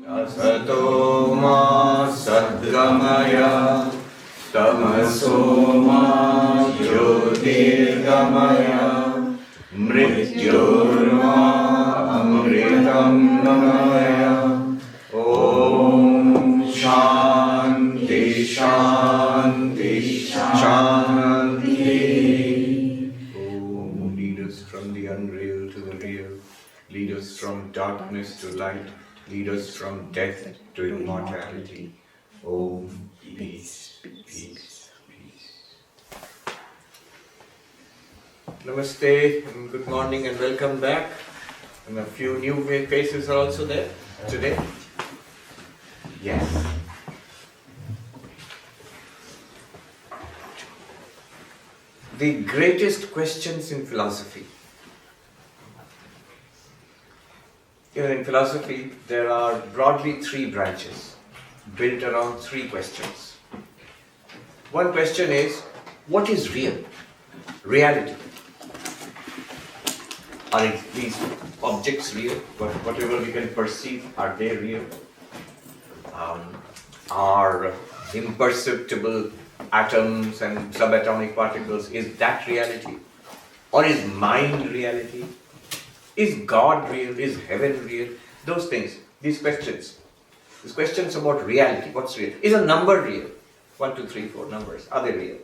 Asato ma sadgamaya tamaso ma jyotirgamaya mrityurma amritam gamaya. Om Shanti Shanti Shanti. Om, lead us from the unreal to the real. Lead us from darkness to light. Lead us from death to immortality. Om, peace, peace, peace. Namaste, and good morning and welcome back. And a few new faces are also there today. Yes. The greatest questions in philosophy. In philosophy, there are broadly three branches built around three questions. One question is, what is real? Reality. Are these objects real? Whatever we can perceive, are they real? Are imperceptible atoms and subatomic particles, is that reality? Or is mind reality? Is God real? Is heaven real? Those things, these questions about reality, what's real? Is a number real? 1, 2, 3, 4 numbers, are they real?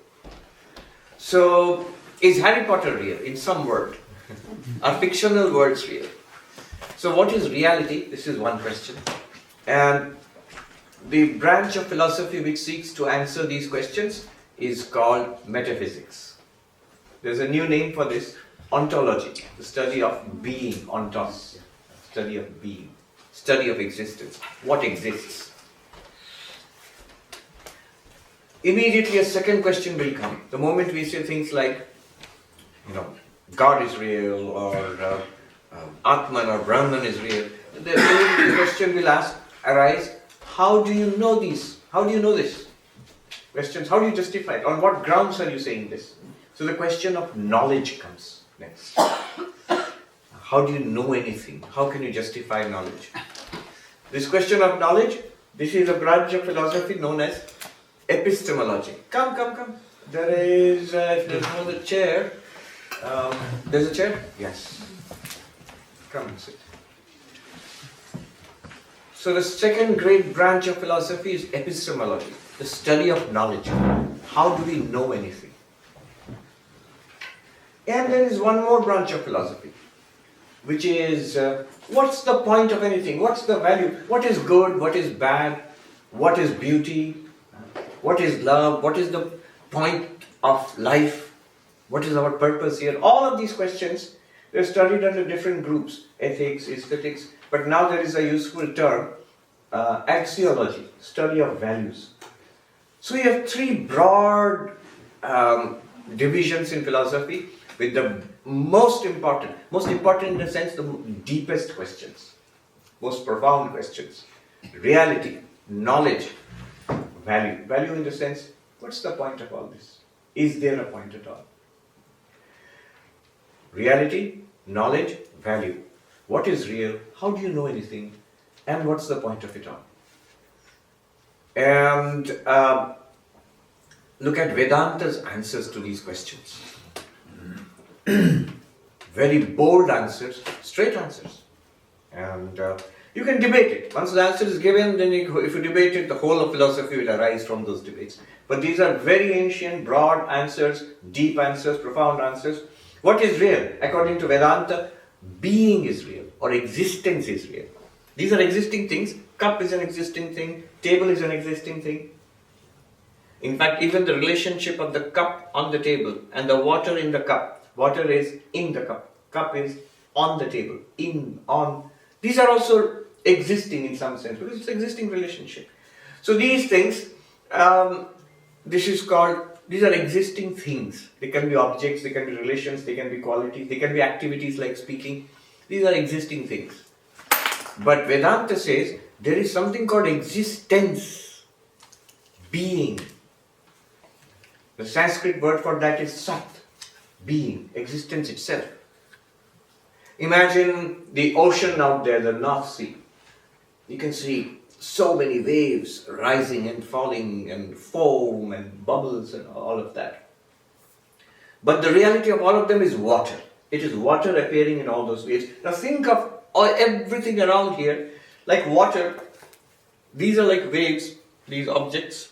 So, is Harry Potter real in some world? Are fictional worlds real? So what is reality? This is one question. And the branch of philosophy which seeks to answer these questions is called metaphysics. There's a new name for this. Ontology, the study of being, ontos, study of being, study of existence. What exists? Immediately a second question will come. The moment we say things like, God is real, or Atman or Brahman is real, the question will arise, how do you know these? How do you know this? Questions, how do you justify it? On what grounds are you saying this? So the question of knowledge comes next. How do you know anything? How can you justify knowledge? This question of knowledge, this is a branch of philosophy known as epistemology. Come. There is, if there's no chair, there's a chair? Yes. Come and sit. So the second great branch of philosophy is epistemology, the study of knowledge. How do we know anything? And there is one more branch of philosophy, which is, what's the point of anything? What's the value? What is good? What is bad? What is beauty? What is love? What is the point of life? What is our purpose here? All of these questions, they're studied under different groups, ethics, aesthetics, but now there is a useful term, axiology, study of values. So we have three broad divisions in philosophy, with the most important in the sense, the deepest questions, most profound questions. Reality, knowledge, value. Value in the sense, what's the point of all this? Is there a point at all? Reality, knowledge, value. What is real? How do you know anything? And what's the point of it all? And look at Vedanta's answers to these questions. Very bold answers, straight answers. And you can debate it. Once the answer is given, then if you debate it, the whole of philosophy will arise from those debates. But these are very ancient, broad answers, deep answers, profound answers. What is real? According to Vedanta, being is real, or existence is real. These are existing things. Cup is an existing thing. Table is an existing thing. In fact, even the relationship of the cup on the table and the water in the cup. Water is in the cup. Cup is on the table. These are also existing in some sense, because it's an existing relationship. So these things, these are existing things. They can be objects, they can be relations, they can be qualities, they can be activities like speaking. These are existing things. But Vedanta says there is something called existence, being. The Sanskrit word for that is sat, being, existence itself. Imagine the ocean out there, the North Sea. You can see so many waves rising and falling and foam and bubbles and all of that. But the reality of all of them is water. It is water appearing in all those waves. Now think of everything around here like water. These are like waves, these objects.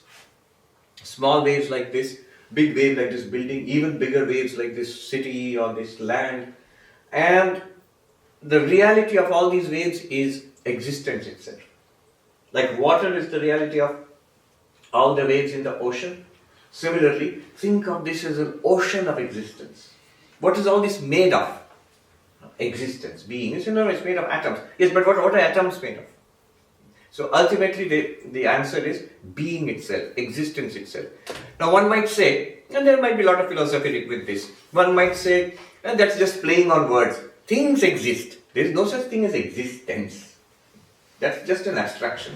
Small waves like this, big wave like this building, even bigger waves like this city or this land. And the reality of all these waves is existence itself. Like water is the reality of all the waves in the ocean. Similarly, think of this as an ocean of existence. What is all this made of? Existence, being. It's made of atoms. Yes, but what are atoms made of? So ultimately the answer is being itself, existence itself. Now one might say, and there might be a lot of philosophy with this, one might say, and that's just playing on words. Things exist. There is no such thing as existence. That's just an abstraction.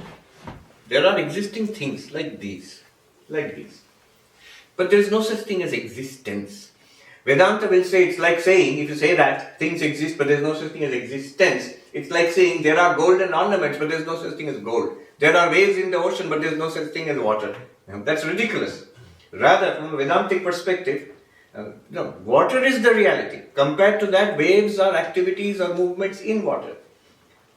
There are existing things like these. But there is no such thing as existence. Vedanta will say, it's like saying, if you say that, things exist but there is no such thing as existence, it's like saying there are golden ornaments but there is no such thing as gold. There are waves in the ocean but there is no such thing as water. That's ridiculous. Rather, from a Vedantic perspective, water is the reality. Compared to that, waves are activities or movements in water.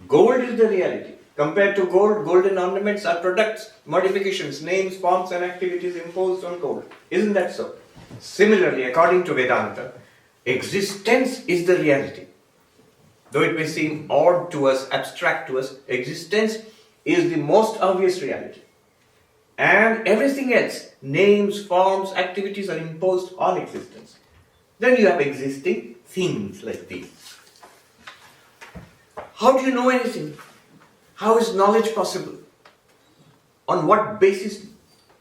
Gold is the reality. Compared to gold, golden ornaments are products, modifications, names, forms and activities imposed on gold. Isn't that so? Similarly, according to Vedanta, existence is the reality. Though it may seem odd to us, abstract to us, existence is the most obvious reality. And everything else, names, forms, activities are imposed on existence. Then you have existing things like these. How do you know anything? How is knowledge possible? On what basis,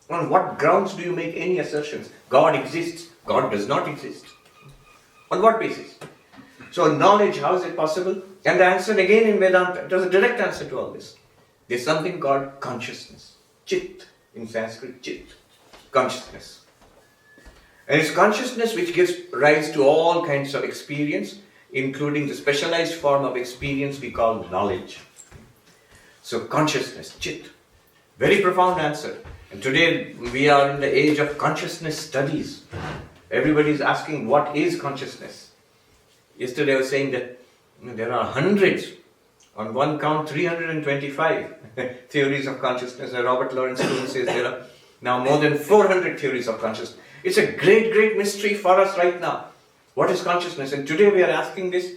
on what grounds do you make any assertions? God exists, God does not exist. On what basis? So knowledge, how is it possible? And the answer again in Vedanta, there's a direct answer to all this. There's something called consciousness. Chit, in Sanskrit, chit. Consciousness. And it's consciousness which gives rise to all kinds of experience, including the specialized form of experience we call knowledge. So consciousness, chit. Very profound answer. And today we are in the age of consciousness studies. Everybody is asking, what is consciousness? Yesterday I was saying that there are hundreds, on one count 325 theories of consciousness. And Robert Lawrence Stone says there are now more than 400 theories of consciousness. It's a great, great mystery for us right now. What is consciousness? And today we are asking this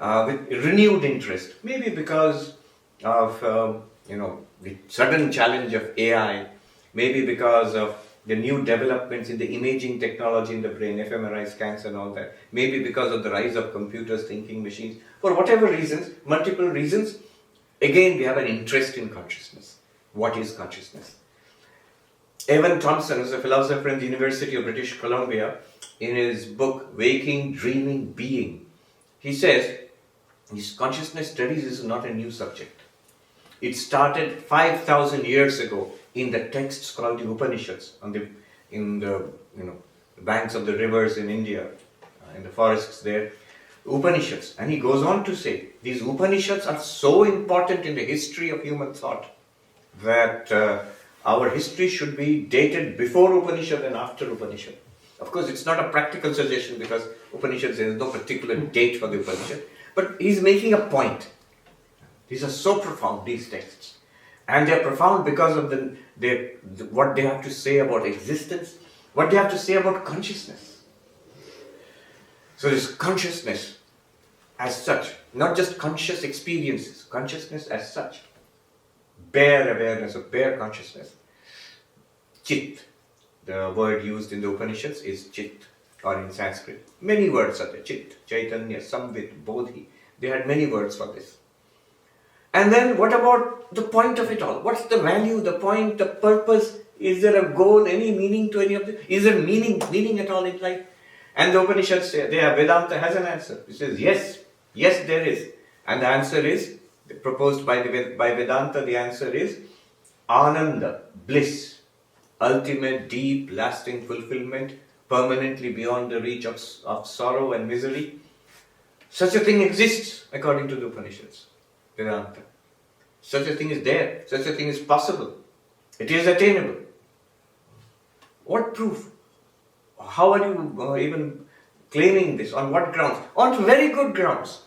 with renewed interest. Maybe because of the sudden challenge of AI, maybe because of the new developments in the imaging technology in the brain, fMRI scans and all that, maybe because of the rise of computers, thinking machines, for whatever reasons, multiple reasons, again we have an interest in consciousness. What is consciousness? Evan Thompson, who's a philosopher in the University of British Columbia, in his book Waking, Dreaming, Being, he says his consciousness studies is not a new subject. It started 5,000 years ago in the texts called the Upanishads, in the banks of the rivers in India, in the forests there, Upanishads. And he goes on to say, these Upanishads are so important in the history of human thought that our history should be dated before Upanishad and after Upanishad. Of course, it's not a practical suggestion because Upanishad there is no particular date for the Upanishad, but he's making a point. These are so profound, these texts. And they're profound because of what they have to say about existence, what they have to say about consciousness. So this consciousness as such, not just conscious experiences, consciousness as such, bare awareness or bare consciousness. Chit, the word used in the Upanishads is chit, or in Sanskrit. Many words are there, chit, chaitanya, samvit, bodhi. They had many words for this. And then what about the point of it all? What's the value, the point, the purpose? Is there a goal, any meaning to any of this? Is there meaning at all in life? And the Upanishads say, Vedanta has an answer. It says, yes, there is. And the answer is, proposed by Vedanta, the answer is Ananda, bliss, ultimate, deep, lasting fulfillment, permanently beyond the reach of sorrow and misery. Such a thing exists according to the Upanishads, Vedanta. Such a thing is there. Such a thing is possible. It is attainable. What proof? How are you even claiming this? On what grounds? On very good grounds.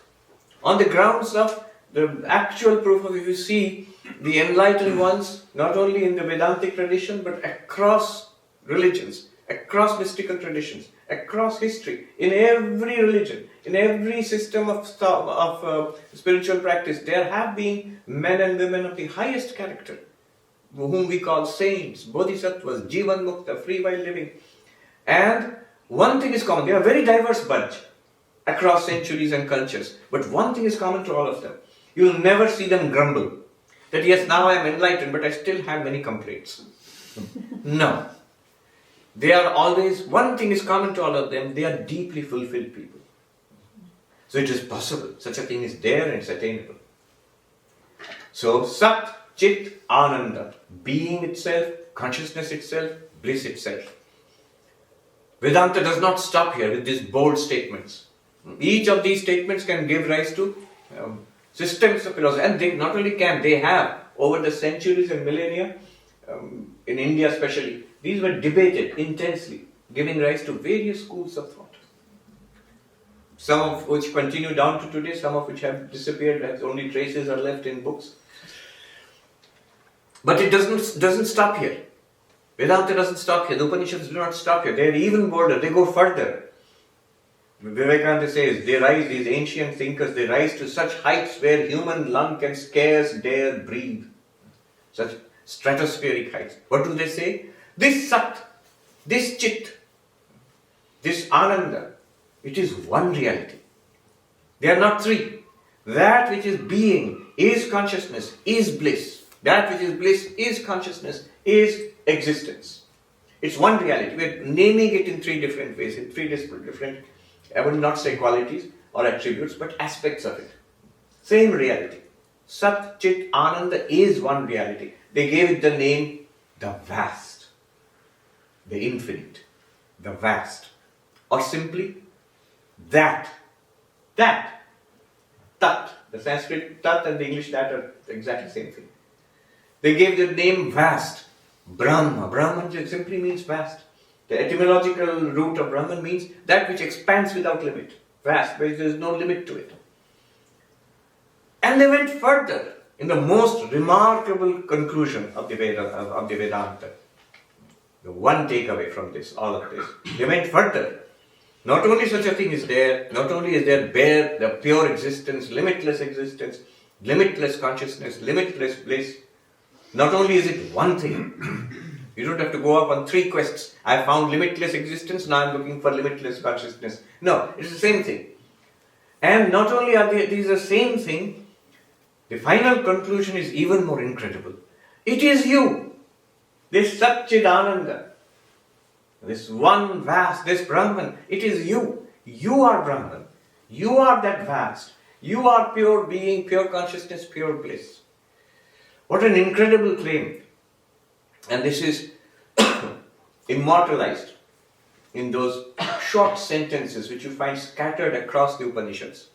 On the grounds of the actual proof of, if you see the enlightened ones, not only in the Vedantic tradition, but across religions, across mystical traditions, across history, in every religion, in every system of spiritual practice, there have been men and women of the highest character, whom we call saints, bodhisattvas, jivan mukta, free while living. And one thing is common, they are a very diverse bunch across centuries and cultures, but one thing is common to all of them. You will never see them grumble that yes, now I am enlightened, but I still have many complaints. No. They are always, one thing is common to all of them, they are deeply fulfilled people. So it is possible, such a thing is there and it's attainable. So Sat, Chit, Ananda, being itself, consciousness itself, bliss itself. Vedanta does not stop here with these bold statements. Each of these statements can give rise to systems of philosophy, and they not only can, they have over the centuries and millennia, in India especially, these were debated intensely, giving rise to various schools of thought. Some of which continue down to today, some of which have disappeared, as only traces are left in books. But it doesn't stop here. Vedanta doesn't stop here. The Upanishads do not stop here. They are even bolder. They go further. Vivekananda says, they rise, these ancient thinkers, they rise to such heights where human lung can scarce dare breathe. Such stratospheric heights. What do they say? This Sat, this Chit, this Ananda, it is one reality. They are not three. That which is being is consciousness, is bliss. That which is bliss is consciousness, is existence. It's one reality. We are naming it in three different ways, in three different, I would not say qualities or attributes, but aspects of it. Same reality. Sat, Chit, Ananda is one reality. They gave it the name, the vast, the infinite, the vast, or simply that, Tat. The Sanskrit Tat and the English Tat are exactly the same thing. They gave the name vast, Brahma. Brahman simply means vast. The etymological root of Brahman means that which expands without limit. Vast, where there is no limit to it. And they went further in the most remarkable conclusion of the Vedanta. The one takeaway from this, all of this. They went further. Not only such a thing is there, not only is there bare, the pure existence, limitless consciousness, limitless bliss. Not only is it one thing. You don't have to go up on three quests. I found limitless existence, now I'm looking for limitless consciousness. No, it's the same thing. And not only are these the same thing, the final conclusion is even more incredible. It is you, this Satchidananda, this one vast, this Brahman. It is you. You are Brahman. You are that vast. You are pure being, pure consciousness, pure bliss. What an incredible claim. And this is immortalized in those short sentences which you find scattered across the Upanishads,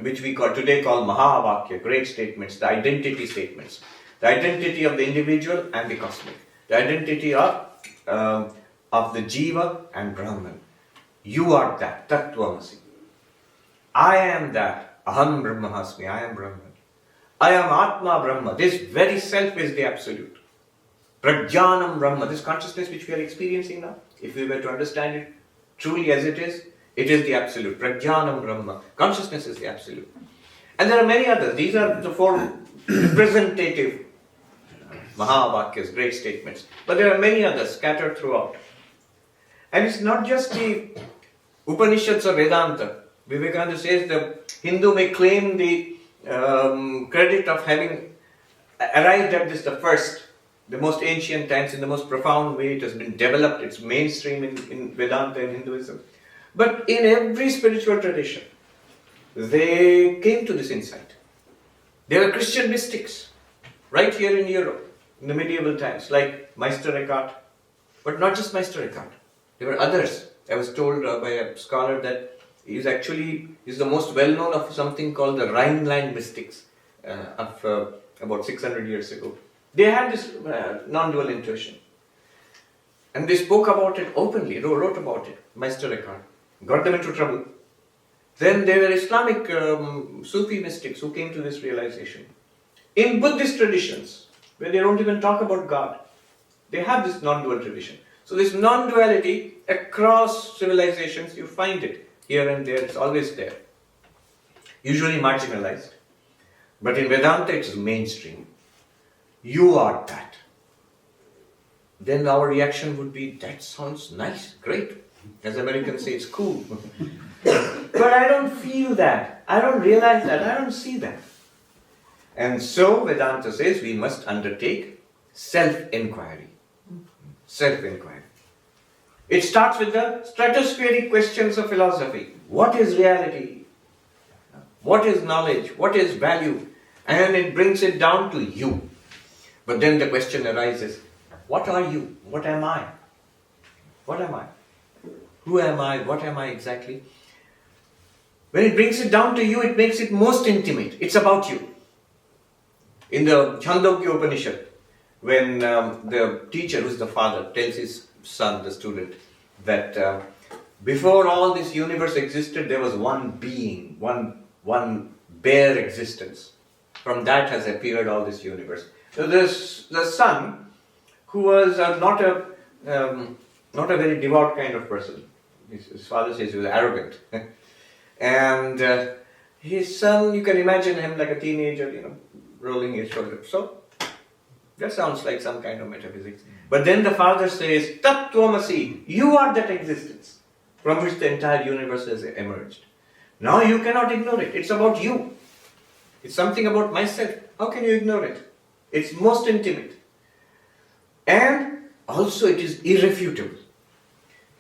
which we today call Mahavakya, great statements, the identity statements. The identity of the individual and the cosmic. The identity of the Jiva and Brahman. You are that, Tattvamasi. I am that, Aham Brahmasmi, I am Brahman. I am Atma Brahma, this very self is the Absolute. Prajnanam Brahma, this consciousness which we are experiencing now, if we were to understand it truly as it is the Absolute. Prajnanam Brahma, consciousness is the Absolute. And there are many others. These are the four representative Mahavakyas, great statements. But there are many others scattered throughout. And it's not just the Upanishads or Vedanta. Vivekananda says the Hindu may claim the credit of having arrived at this the most ancient times, in the most profound way. It has been developed, it's mainstream in Vedanta and Hinduism. But in every spiritual tradition, they came to this insight. They were Christian mystics, right here in Europe, in the medieval times, like Meister Eckhart. But not just Meister Eckhart. There were others. I was told by a scholar that he's the most well-known of something called the Rhineland mystics of about 600 years ago. They had this non-dual intuition. And they spoke about it openly, wrote about it. Meister Eckhart got them into trouble. Then there were Islamic Sufi mystics who came to this realization. In Buddhist traditions, where they don't even talk about God, they have this non-dual tradition. So this non-duality across civilizations, you find it here and there, it's always there. Usually marginalized. But in Vedanta, it's mainstream. You are that. Then our reaction would be, that sounds nice, great. As Americans say, it's cool. But I don't feel that. I don't realize that. I don't see that. And so Vedanta says we must undertake self-inquiry. Self-inquiry. It starts with the stratospheric questions of philosophy. What is reality? What is knowledge? What is value? And it brings it down to you. But then the question arises, what are you? What am I? What am I? Who am I? What am I exactly? When it brings it down to you, it makes it most intimate. It's about you. In the Chandogya Upanishad, when the teacher, who's the father, tells his son, the student, that before all this universe existed, there was one being, one bare existence. From that has appeared all this universe. So the son, who was not a very devout kind of person, his father says he was arrogant, and his son, you can imagine him like a teenager, rolling his shoulders. So that sounds like some kind of metaphysics. But then the father says, Tat Tvamasi, you are that existence from which the entire universe has emerged. Now you cannot ignore it. It's about you. It's something about myself. How can you ignore it? It's most intimate. And also it is irrefutable.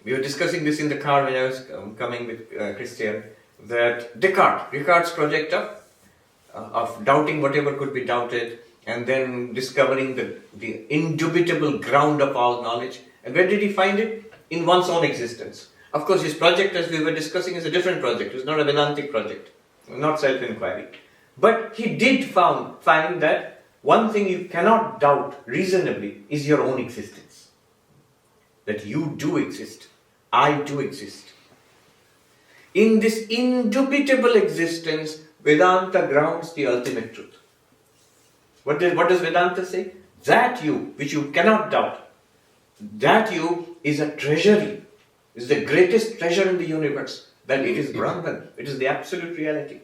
We were discussing this in the car when I was coming with Christian, that Descartes' project of doubting whatever could be doubted, and then discovering the indubitable ground of all knowledge. And where did he find it? In one's own existence. Of course, his project, as we were discussing, is a different project. It's not a Vedantic project, not self-inquiry. But he did find that one thing you cannot doubt reasonably is your own existence. That you do exist. I do exist. In this indubitable existence, Vedanta grounds the ultimate truth. What does Vedanta say? That you, which you cannot doubt, that you is a treasury, is the greatest treasure in the universe, that it is Brahman, it is the absolute reality.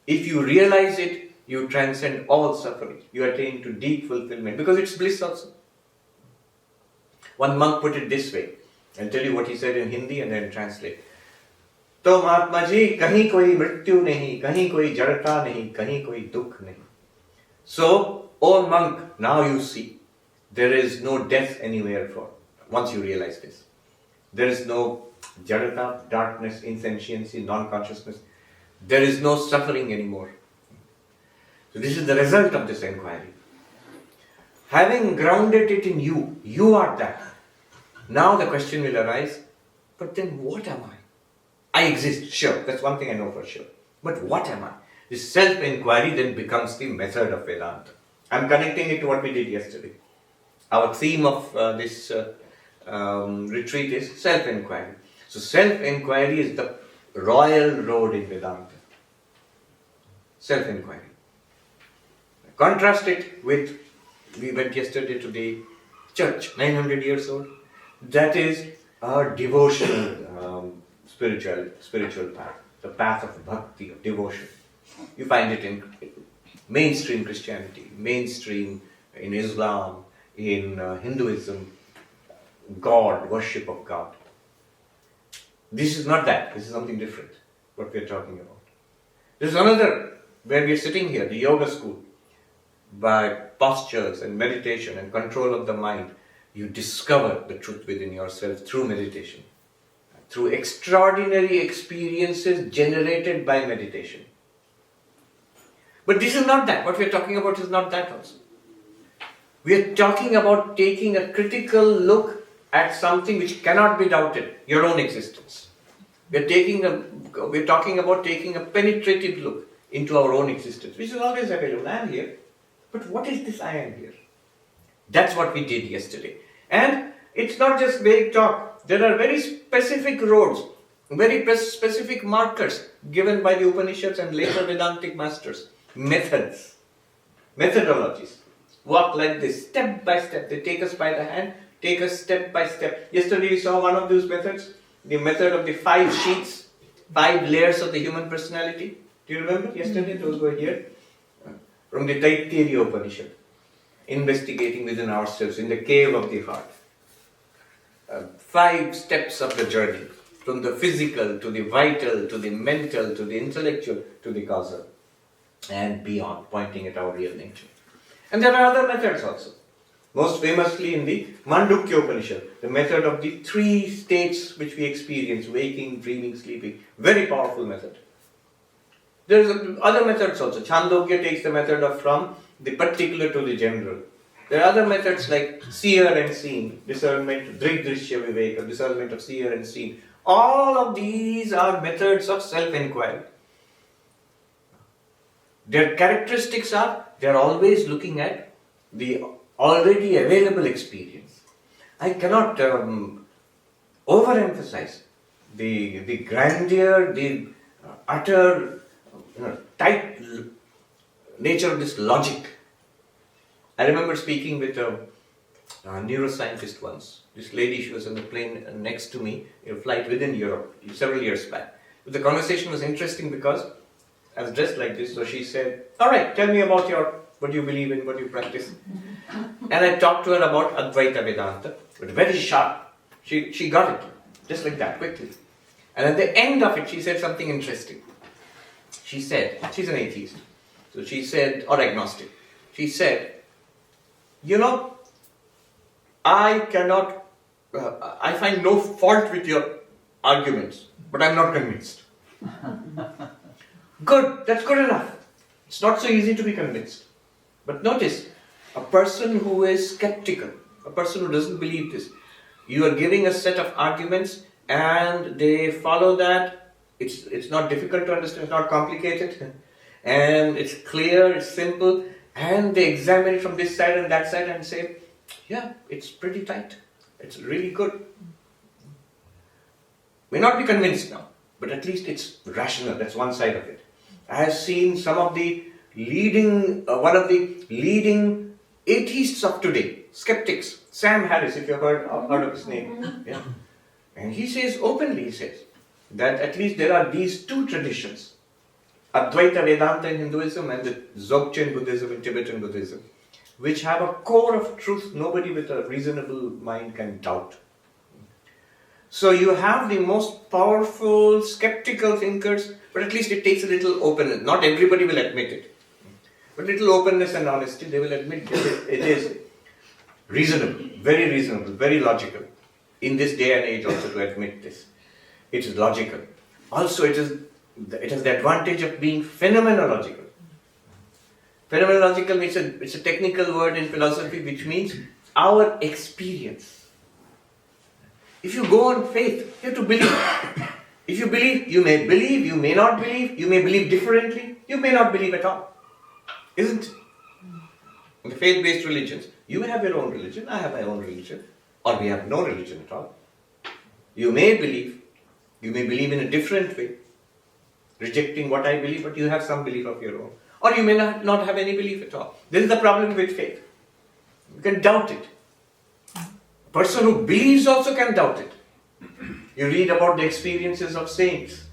If you realize it, you transcend all suffering, you attain to deep fulfillment, because it's bliss also. One monk put it this way, I'll tell you what he said in Hindi and then translate. तो महात्मा जी कहीं कोई मृत्यु नहीं, कहीं कोई जड़ता नहीं, कहीं कोई दुख नहीं. So, O monk, now you see, there is no death anywhere once you realize this. There is no jadata, darkness, insentiency, non-consciousness. There is no suffering anymore. So this is the result of this inquiry. Having grounded it in you, you are that. Now the question will arise, but then what am I? I exist, sure, that's one thing I know for sure. But what am I? This self-inquiry then becomes the method of Vedanta. I'm connecting it to what we did yesterday. Our theme of this retreat is self-inquiry. So self-inquiry is the royal road in Vedanta. Self-inquiry. Contrast it with, we went yesterday to the church, 900 years old. That is our devotional spiritual path, the path of bhakti, of devotion. You find it in mainstream Christianity, mainstream in Islam, in Hinduism, God, worship of God. This is not that, this is something different, what we are talking about. There is another, where we are sitting here, the yoga school. By postures and meditation and control of the mind, you discover the truth within yourself through meditation, through extraordinary experiences generated by meditation. But this is not that. What we are talking about is not that also. We are talking about taking a critical look at something which cannot be doubted, your own existence. We are talking about taking a penetrative look into our own existence, which is always available. I am here. But what is this I am here? That's what we did yesterday. And it's not just vague talk. There are very specific roads, very specific markers given by the Upanishads and later Vedantic masters. Methods, methodologies. Walk like this, step by step. They take us by the hand, take us step by step. Yesterday we saw one of those methods, the method of the 5 sheets, 5 layers of the human personality. Do you remember yesterday? Those were here. From the Taittiriya Upanishad. Investigating within ourselves in the cave of the heart. 5 steps of the journey. From the physical to the vital to the mental to the intellectual to the causal. And beyond, pointing at our real nature. And there are other methods also. Most famously in the Mandukya Upanishad, the method of the 3 states which we experience, waking, dreaming, sleeping. Very powerful method. There are other methods also. Chandogya takes the method of from the particular to the general. There are other methods like seer and seen, discernment, drigdrishya viveka, discernment of seer and seen. All of these are methods of self-inquiry. Their characteristics are, they are always looking at the already available experience. I cannot overemphasize the grandeur, the utter tight nature of this logic. I remember speaking with a neuroscientist once. This lady, she was on the plane next to me in a flight within Europe several years back. But the conversation was interesting because I was dressed like this, so she said, all right, tell me about what you believe in, what you practice. And I talked to her about Advaita Vedanta, but very sharp. She got it, just like that, quickly. And at the end of it, she said something interesting. She said, she's an atheist, so she said, or agnostic. She said, I find no fault with your arguments, but I'm not convinced. Good, that's good enough. It's not so easy to be convinced. But notice, a person who is skeptical, a person who doesn't believe this, you are giving a set of arguments and they follow that. It's not difficult to understand, it's not complicated, and it's clear, it's simple, and they examine it from this side and that side and say, yeah, it's pretty tight, it's really good. May not be convinced now, but at least it's rational, that's one side of it. I have seen some of the one of the leading atheists of today, skeptics, Sam Harris, if you've heard of his name. Yeah. And he says openly, that at least there are these 2 traditions, Advaita Vedanta in Hinduism and the Dzogchen Buddhism in Tibetan Buddhism, which have a core of truth nobody with a reasonable mind can doubt. So you have the most powerful skeptical thinkers, but at least it takes a little openness. Not everybody will admit it, but little openness and honesty, they will admit it is reasonable, very logical. In this day and age also to admit this. It is logical. Also it has the advantage of being phenomenological. Phenomenological means it's a technical word in philosophy which means our experience. If you go on faith, you have to believe. If you believe, you may believe, you may not believe, you may believe differently, you may not believe at all. Isn't it? In the faith-based religions, you may have your own religion, I have my own religion, or we have no religion at all. You may believe in a different way, rejecting what I believe, but you have some belief of your own. Or you may not have any belief at all. This is the problem with faith. You can doubt it. A person who believes also can doubt it. You read about the experiences of saints.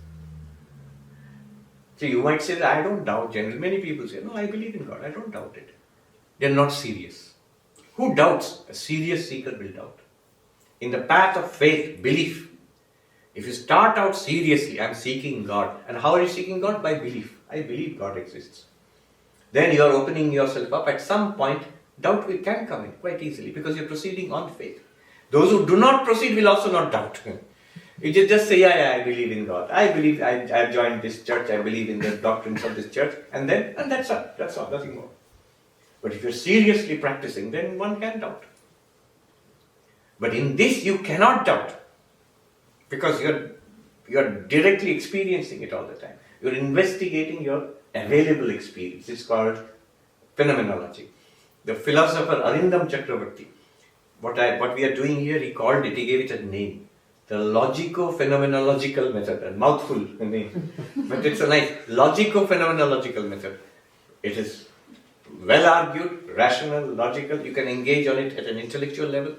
So you might say that I don't doubt generally. Many people say, no, I believe in God, I don't doubt it. They are not serious. Who doubts? A serious seeker will doubt. In the path of faith, belief, if you start out seriously, I'm seeking God. And how are you seeking God? By belief. I believe God exists. Then you are opening yourself up. At some point, doubt can come in quite easily because you're proceeding on faith. Those who do not proceed will also not doubt. You just say, yeah, I believe in God. I believe I've joined this church. I believe in the doctrines of this church. And that's all, nothing more. But if you're seriously practicing, then one can doubt. But in this, you cannot doubt. Because you're directly experiencing it all the time. You're investigating your available experience. It's called phenomenology. The philosopher Arindam Chakravarti, what we are doing here, he called it, he gave it a name. The logico-phenomenological method. A mouthful name. But it's a nice logico-phenomenological method. It is well argued, rational, logical. You can engage on it at an intellectual level.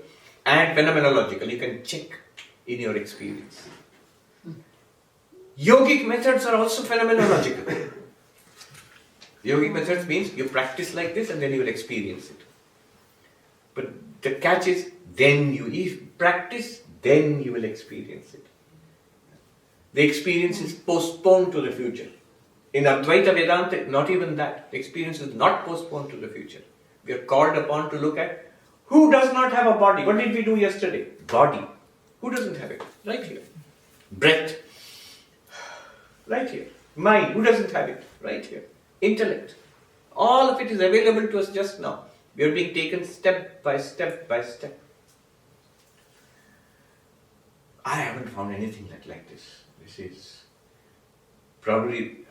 And phenomenological. You can check in your experience. Yogic methods are also phenomenological. Yogic methods means you practice like this and then you will experience it. But the catch is, if practice, then you will experience it. The experience is postponed to the future. In Advaita Vedanta, not even that. The experience is not postponed to the future. We are called upon to look at who does not have a body. What did we do yesterday? Body. Who doesn't have it? Right here. Breath. Right here. Mind. Who doesn't have it? Right here. Intellect. All of it is available to us just now. We are being taken step by step by step. I haven't found anything like this. This is probably,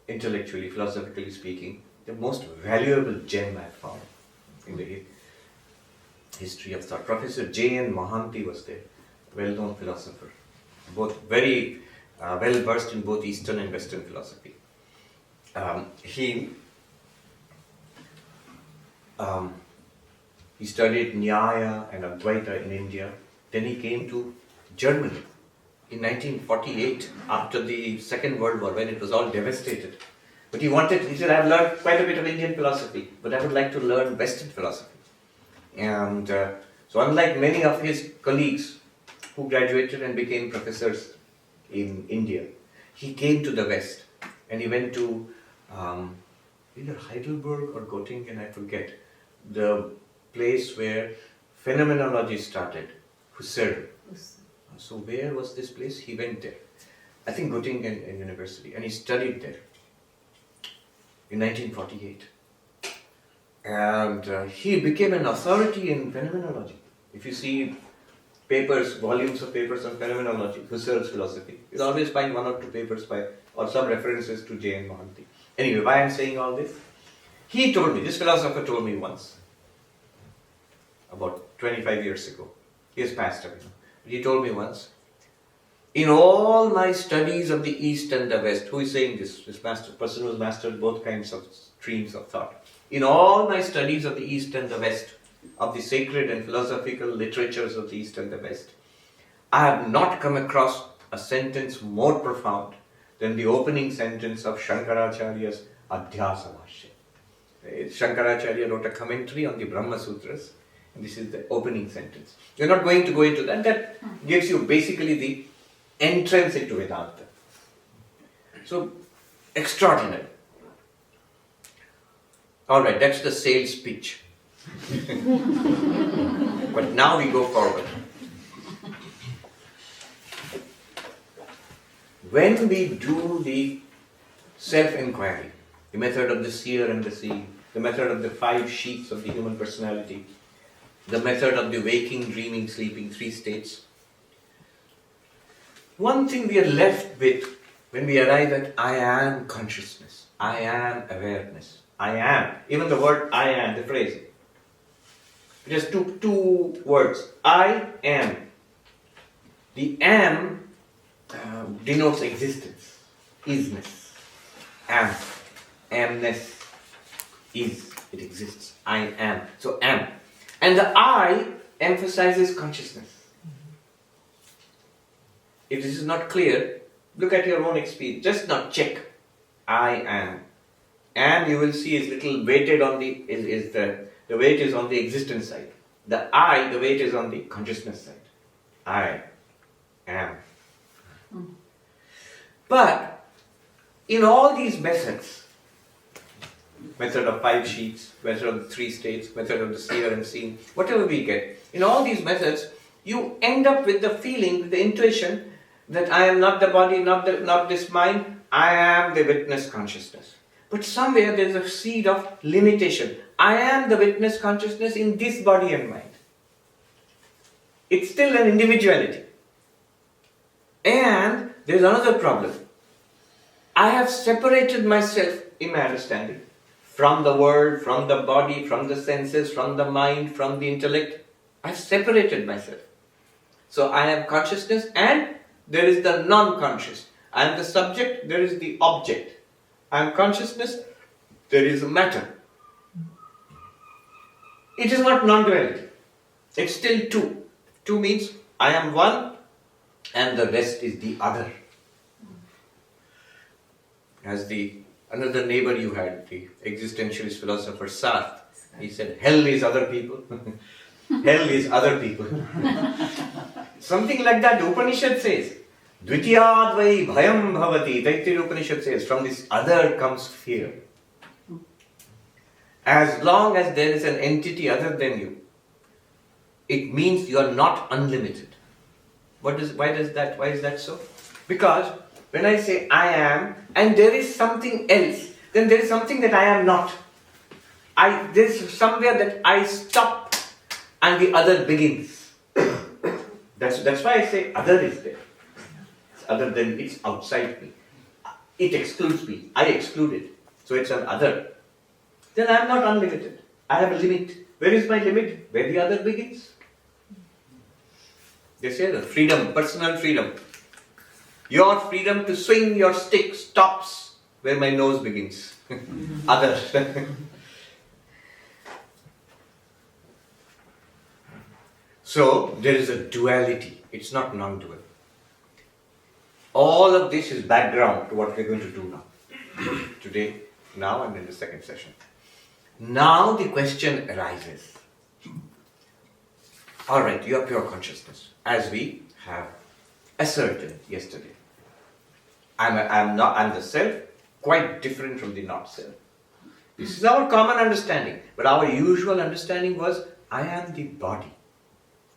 intellectually, philosophically speaking, the most valuable gem I've found in the history of thought. Professor J.N. Mohanty was there, well-known philosopher, both very well-versed in both Eastern and Western philosophy. He studied Nyaya and Advaita in India. Then he came to Germany in 1948, after the Second World War, when it was all devastated. But he said, I've learned quite a bit of Indian philosophy, but I would like to learn Western philosophy. And so unlike many of his colleagues who graduated and became professors in India, he came to the West and he went to either Heidelberg or Göttingen, I forget, the place where phenomenology started, Husserl. So where was this place? He went there. I think Göttingen University, and he studied there in 1948. And he became an authority in phenomenology. If you see volumes of papers on phenomenology, Husserl's philosophy, you'll always find one or two papers or some references to J.N. Mohanty. Anyway, why I'm saying all this? This philosopher told me once, about 25 years ago. He has passed away now. He told me once, in all my studies of the East and the West, who is saying this? This person who has mastered both kinds of streams of thought. In all my studies of the East and the West, of the sacred and philosophical literatures of the East and the West, I have not come across a sentence more profound than the opening sentence of Shankaracharya's Adhyasa Bhashya. Shankaracharya wrote a commentary on the Brahma Sutras. And this is the opening sentence. You're not going to go into that. That gives you basically the entrance into Vedanta. So, extraordinary. Alright, that's the sales pitch. But now we go forward. When we do the self-inquiry, the method of the seer and the seeing, the method of the 5 sheets of the human personality, the method of the waking, dreaming, sleeping, 3 states. One thing we are left with when we arrive at I am consciousness, I am awareness, I am, even the word I am, the phrase, it has two words, I am. The am denotes existence, isness, amness, is, it exists, I am, so am. And the I emphasizes consciousness. If this is not clear, look at your own experience. Just now check. I am. And you will see is little weighted on the weight is on the existence side. The I, the weight is on the consciousness side. I am. But in all these methods, method of 5 sheets, method of the 3 states, method of the seer and seeing, whatever we get. In all these methods, you end up with the feeling, with the intuition that I am not the body, not this mind, I am the witness consciousness. But somewhere there is a seed of limitation. I am the witness consciousness in this body and mind. It's still an individuality. And there is another problem. I have separated myself, in my understanding, from the world, from the body, from the senses, from the mind, from the intellect. I've separated myself. So I am consciousness and there is the non-conscious. I am the subject, there is the object. I am consciousness, there is matter. It is not non-duality. It's still two. Two means I am one and the rest is the other. As another neighbor you had, the existentialist philosopher Sartre, he said, hell is other people. Hell is other people. Something like that. The Upanishad says, Dvitiyadvai bhayam bhavati. Taittiriya Upanishad says, from this other comes fear. As long as there is an entity other than you, it means you are not unlimited. Why is that so? Because when I say I am, and there is something else, then there is something that I am not. There is somewhere that I stop and the other begins. That's why I say other is there. It's other than, it's outside me. It excludes me. I exclude it. So it's an other. Then I am not unlimited. I have a limit. Where is my limit? Where the other begins. They say the freedom, personal freedom. Your freedom to swing your stick stops where my nose begins. Other. So, there is a duality. It's not non-dual. All of this is background to what we're going to do now. Today, now and in the second session. Now the question arises. Alright, you are pure consciousness. As we have asserted yesterday. I'm the self, quite different from the not self. This is our common understanding. But our usual understanding was, I am the body.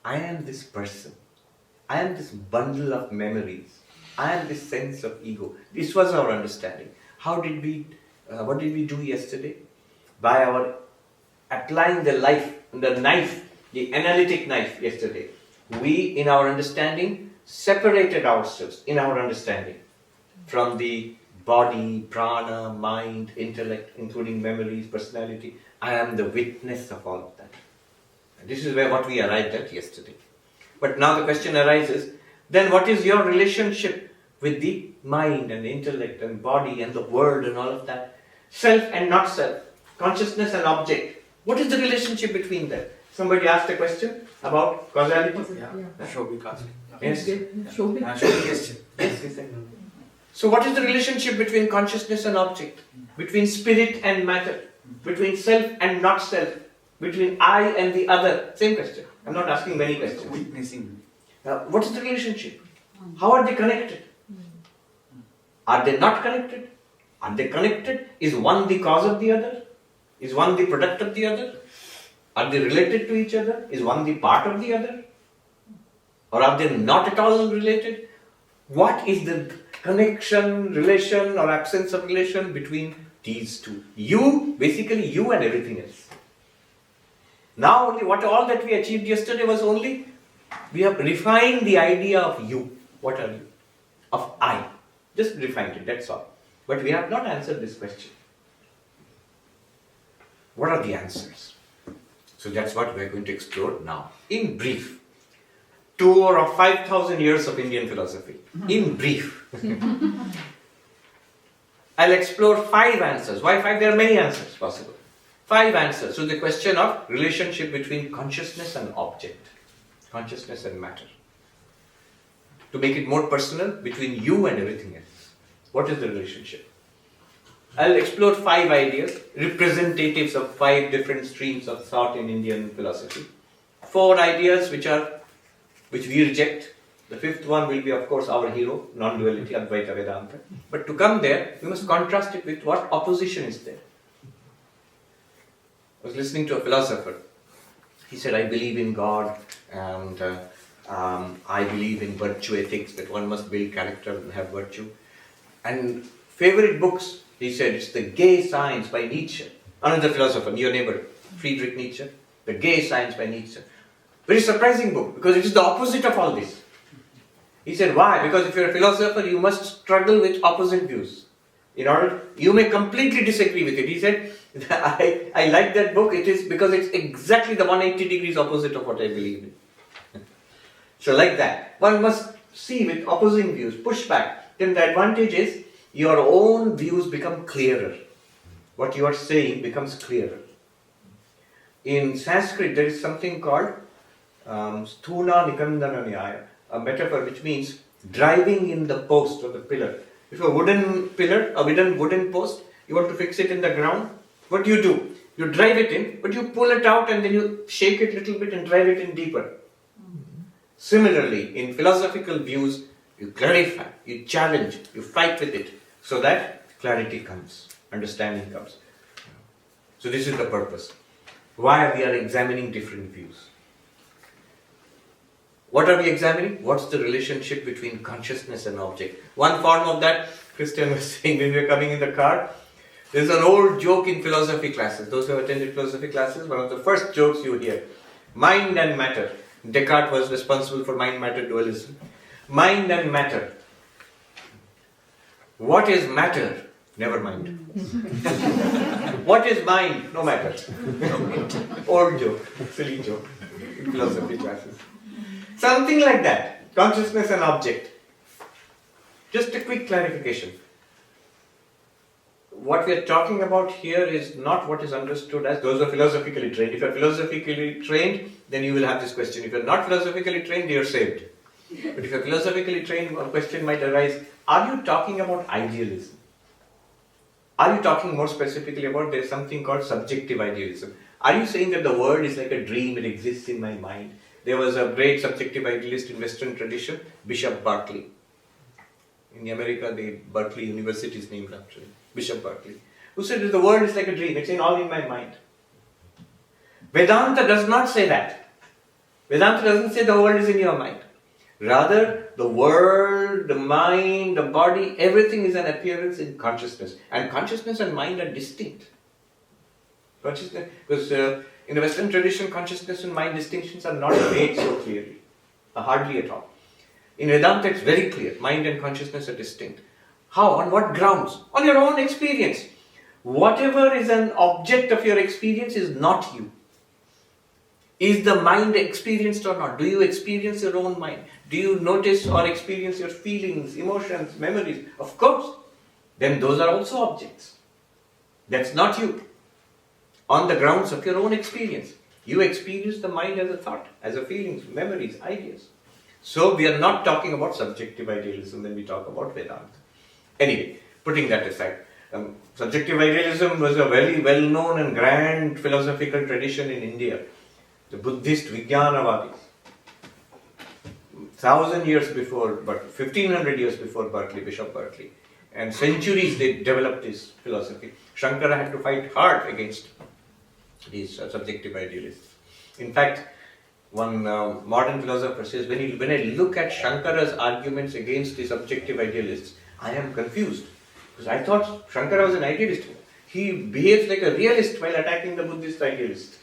I am this person. I am this bundle of memories. I am this sense of ego. This was our understanding. What did we do yesterday? By our applying the knife, the analytic knife yesterday, we, in our understanding, separated ourselves in our understanding from the body, prana, mind, intellect, including memories, personality. I am the witness of all of that. And this is what we arrived at yesterday. But now the question arises, then what is your relationship with the mind and the intellect and body and the world and all of that? Self and not self, consciousness and object. What is the relationship between them? Somebody asked a question about causality. Shobhik asked. Yes. Shobhik. Yes. So what is the relationship between consciousness and object? Between spirit and matter? Between self and not self? Between I and the other? Same question. I'm not asking many questions. Witnessing. What is the relationship? How are they connected? Are they not connected? Are they connected? Is one the cause of the other? Is one the product of the other? Are they related to each other? Is one the part of the other? Or are they not at all related? What is the connection, relation or absence of relation between these two? Basically you and everything else. Now only all that we achieved yesterday was only, we have refined the idea of you. What are you? Of I. Just refined it, that's all. But we have not answered this question. What are the answers? So that's what we are going to explore now. In brief, 2 or 5,000 years of Indian philosophy. In brief. I'll explore 5 answers. Why 5? There are many answers possible. 5 answers to the question of relationship between consciousness and object. Consciousness and matter. To make it more personal, between you and everything else. What is the relationship? I'll explore 5 ideas, representatives of 5 different streams of thought in Indian philosophy. 4 ideas which we reject. The 5th one will be, of course, our hero, non-duality, Advaita Vedanta. But to come there, we must contrast it with what opposition is there. I was listening to a philosopher. He said, I believe in God and I believe in virtue ethics, that one must build character and have virtue. And favorite books, he said, it's The Gay Science by Nietzsche. Another philosopher, your neighbor, Friedrich Nietzsche. The Gay Science by Nietzsche. Very surprising book, because it is the opposite of all this. He said, why? Because if you're a philosopher, you must struggle with opposite views. You may completely disagree with it. He said, I like that book, it is because it's exactly the 180 degrees opposite of what I believe in. So like that, one must see with opposing views, push back. Then the advantage is your own views become clearer. What you are saying becomes clearer. In Sanskrit, there is something called Sthuna Nikandana Nyaya, a metaphor which means driving in the post or the pillar. If a wooden pillar, a wooden post, you want to fix it in the ground, what do? You drive it in, but you pull it out and then you shake it a little bit and drive it in deeper. Similarly, in philosophical views, you clarify, you challenge, you fight with it, so that clarity comes, understanding comes. So this is the purpose. Why we are examining different views. What are we examining? What's the relationship between consciousness and object? One form of that, Christian was saying when we were coming in the car, there's an old joke in philosophy classes. Those who have attended philosophy classes, one of the first jokes you hear, mind and matter. Descartes was responsible for mind-matter dualism. Mind and matter. What is matter? Never mind. What is mind? No matter. Old joke, silly joke in philosophy classes. Something like that. Consciousness and object. Just a quick clarification. What we are talking about here is not what is understood as those who are philosophically trained. If you are philosophically trained, then you will have this question. If you are not philosophically trained, you are saved. But if you are philosophically trained, a question might arise, are you talking about idealism? Are you talking more specifically about there is something called subjective idealism? Are you saying that the world is like a dream, it exists in my mind? There was a great subjective idealist in Western tradition, Bishop Berkeley. In America, the Berkeley University is named after him. Bishop Berkeley, who said that the world is like a dream, it's all in my mind. Vedanta does not say that. Vedanta doesn't say the world is in your mind. Rather, the world, the mind, the body, everything is an appearance in consciousness. And consciousness and mind are distinct. Consciousness, because in the Western tradition, consciousness and mind distinctions are not made so clearly. Hardly at all. In Vedanta, it's very clear. Mind and consciousness are distinct. How? On what grounds? On your own experience. Whatever is an object of your experience is not you. Is the mind experienced or not? Do you experience your own mind? Do you notice or experience your feelings, emotions, memories? Of course. Then those are also objects. That's not you. On the grounds of your own experience. You experience the mind as a thought, as a feelings, memories, ideas. So we are not talking about subjective idealism when we talk about Vedanta. Anyway, putting that aside, subjective idealism was a very well-known and grand philosophical tradition in India. The Buddhist Vijnanavadis. 1,000 years before, but 1,500 years before Berkeley, Bishop Berkeley. And centuries they developed this philosophy. Shankara had to fight hard against these subjective idealists. In fact, one modern philosopher says, when I look at Shankara's arguments against the subjective idealists, I am confused. Because I thought Shankara was an idealist. He behaves like a realist while attacking the Buddhist idealist.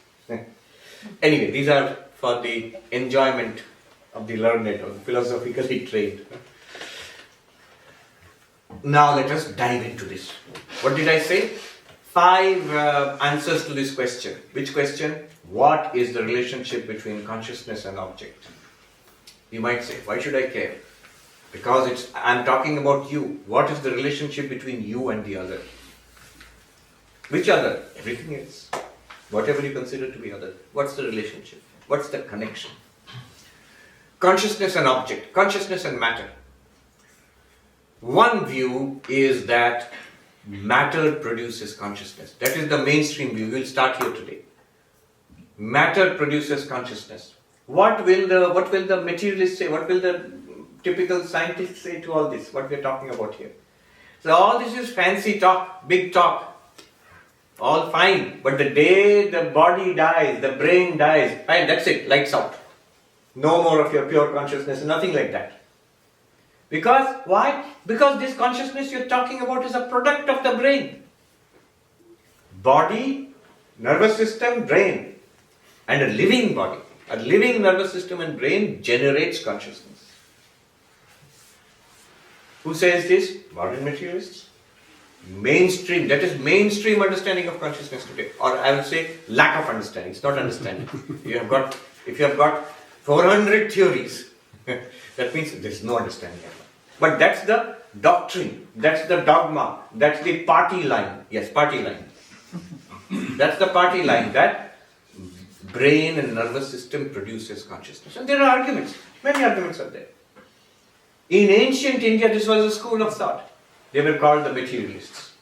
Anyway, these are for the enjoyment of the learned or philosophically trained. Now let us dive into this. What did I say? 5 answers to this question. Which question? What is the relationship between consciousness and object? You might say, why should I care? Because I'm talking about you. What is the relationship between you and the other? Which other? Everything else. Whatever you consider to be other. What's the relationship? What's the connection? Consciousness and object. Consciousness and matter. One view is that matter produces consciousness. That is the mainstream view. We'll start here today. Matter produces consciousness. What will the materialist say? What will the typical scientist say to all this? What we are talking about here. So all this is fancy talk, big talk. All fine. But the day the body dies, the brain dies, fine, that's it, lights out. No more of your pure consciousness, nothing like that. Because, why? Because this consciousness you're talking about is a product of the brain. Body, nervous system, brain. And a living body, a living nervous system and brain generates consciousness. Who says this? Modern materialists. Mainstream, that is mainstream understanding of consciousness today. Or I will say lack of understanding. It's not understanding. If you have got 400 theories, that means there's no understanding at all. But that's the doctrine, that's the dogma, that's the party line. Yes, party line. That's the party line that brain and nervous system produces consciousness. And there are arguments, many arguments are there. In ancient India, this was a school of thought. They were called the materialists.